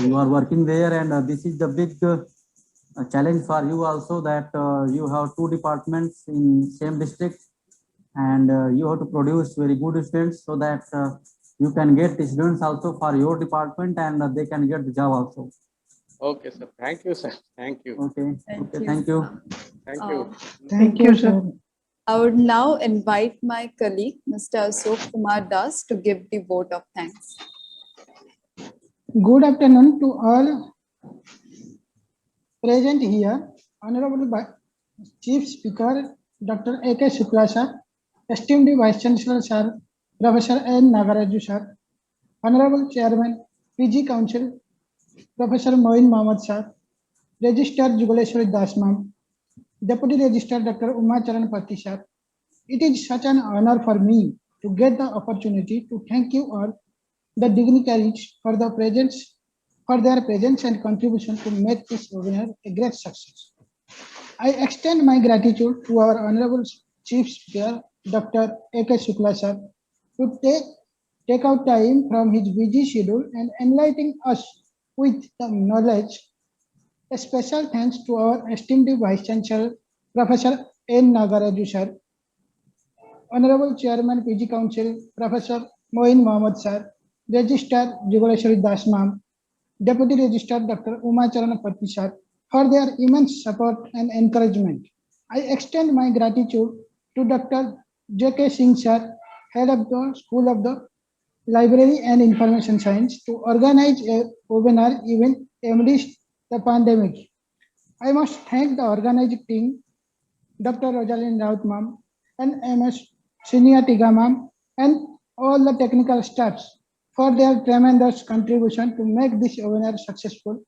You are working there, and this is the big challenge for you also, that you have two departments in same district, and you have to produce very good students so that you can get students also for your department, and they can get the job also. Okay, sir. Thank you, sir. Thank you. Okay. Thank you. Thank you. Thank you. Thank you, sir. I would now invite my colleague, Mr. Ashok Kumar Das, to give the vote of thanks. Good afternoon to all present here. Honorable Chief Speaker, Dr. A.K. Shukla, sir, esteemed Vice Chancellor, sir, Professor N. Nagaraju sir, Honorable Chairman, PG Council, Professor Moin Mohammad sir, Registrar Juguleshwari Das ma'am, Deputy Registrar Dr. Uma Charan Pati sir. It is such an honor for me to get the opportunity to thank you all, the dignitaries, for their presence and contribution to make this webinar a great success. I extend my gratitude to our Honorable Chief Speaker, Dr. A.K. Shukla sir, to take out time from his busy schedule and enlighten us with the knowledge. A special thanks to our esteemed Vice Chancellor, Professor N. Nagaraju sir, Honorable Chairman PG Council, Professor Moin Mohammad sir, Registrar Juguleshwari Das ma'am, Deputy Registrar Dr. Uma Charan Pati sir, for their immense support and encouragement. I extend my gratitude to Dr. J.K. Singh sir, Head of the School of the Library and Information Science, to organize a webinar event amidst the pandemic. I must thank the organizing team, Dr. Rosalind Raut ma'am, and MS Senior Tiga ma'am, and all the technical staffs for their tremendous contribution to make this webinar successful.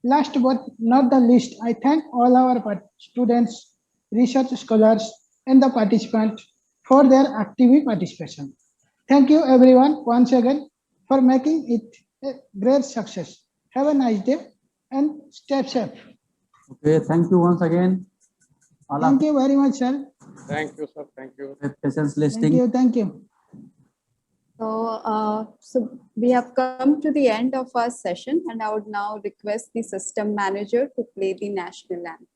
Last but not the least, I thank all our students, research scholars, and the participants for their active participation. Thank you everyone once again for making it a great success. Have a nice day and stay safe. Okay, thank you once again. All Thank of you very much, sir. Thank you, sir. Thank you. patience Thank listening. you. Thank you. So we have come to the end of our session, and I would now request the system manager to play the national anthem.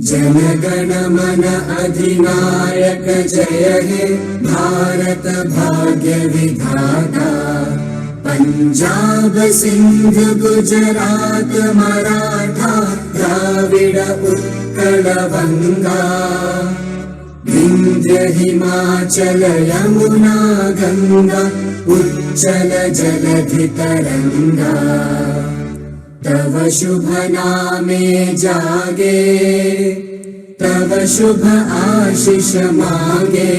जनगण मन अधिनायक जय हे भारत भाग्य विधाता पंजाब सिंध गुजरात मराठा द्राविड उत्कल बंगा विंध्य हिमाचल यमुना गंगा उच्चल जलधि तरंगा तव शुभ नामे जागे तव शुभ आशीष मांगे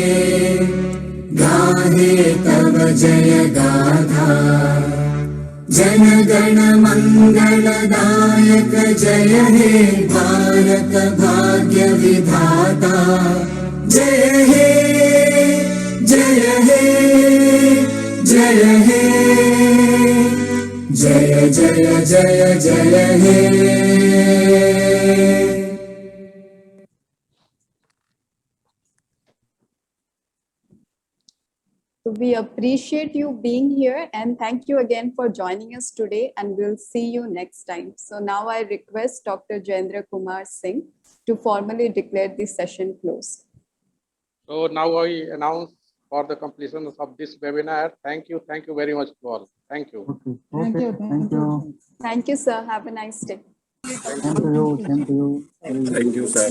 गाहे तव जय गाथा जन गण मंगलदायक जय हे भारत भाग्य विधाता जय हे जय हे जय हे जय जय जय जय हे So we appreciate you being here, and thank you again for joining us today, and we'll see you next time. So now I request Dr. Jayendra Kumar Singh to formally declare the session closed. So now I announce for the completion of this webinar. Thank you very much to all. Thank you. Okay, Thank okay, you. thank you. Thank you, sir. Have a nice day. Thank you. Thank you. Thank you, sir.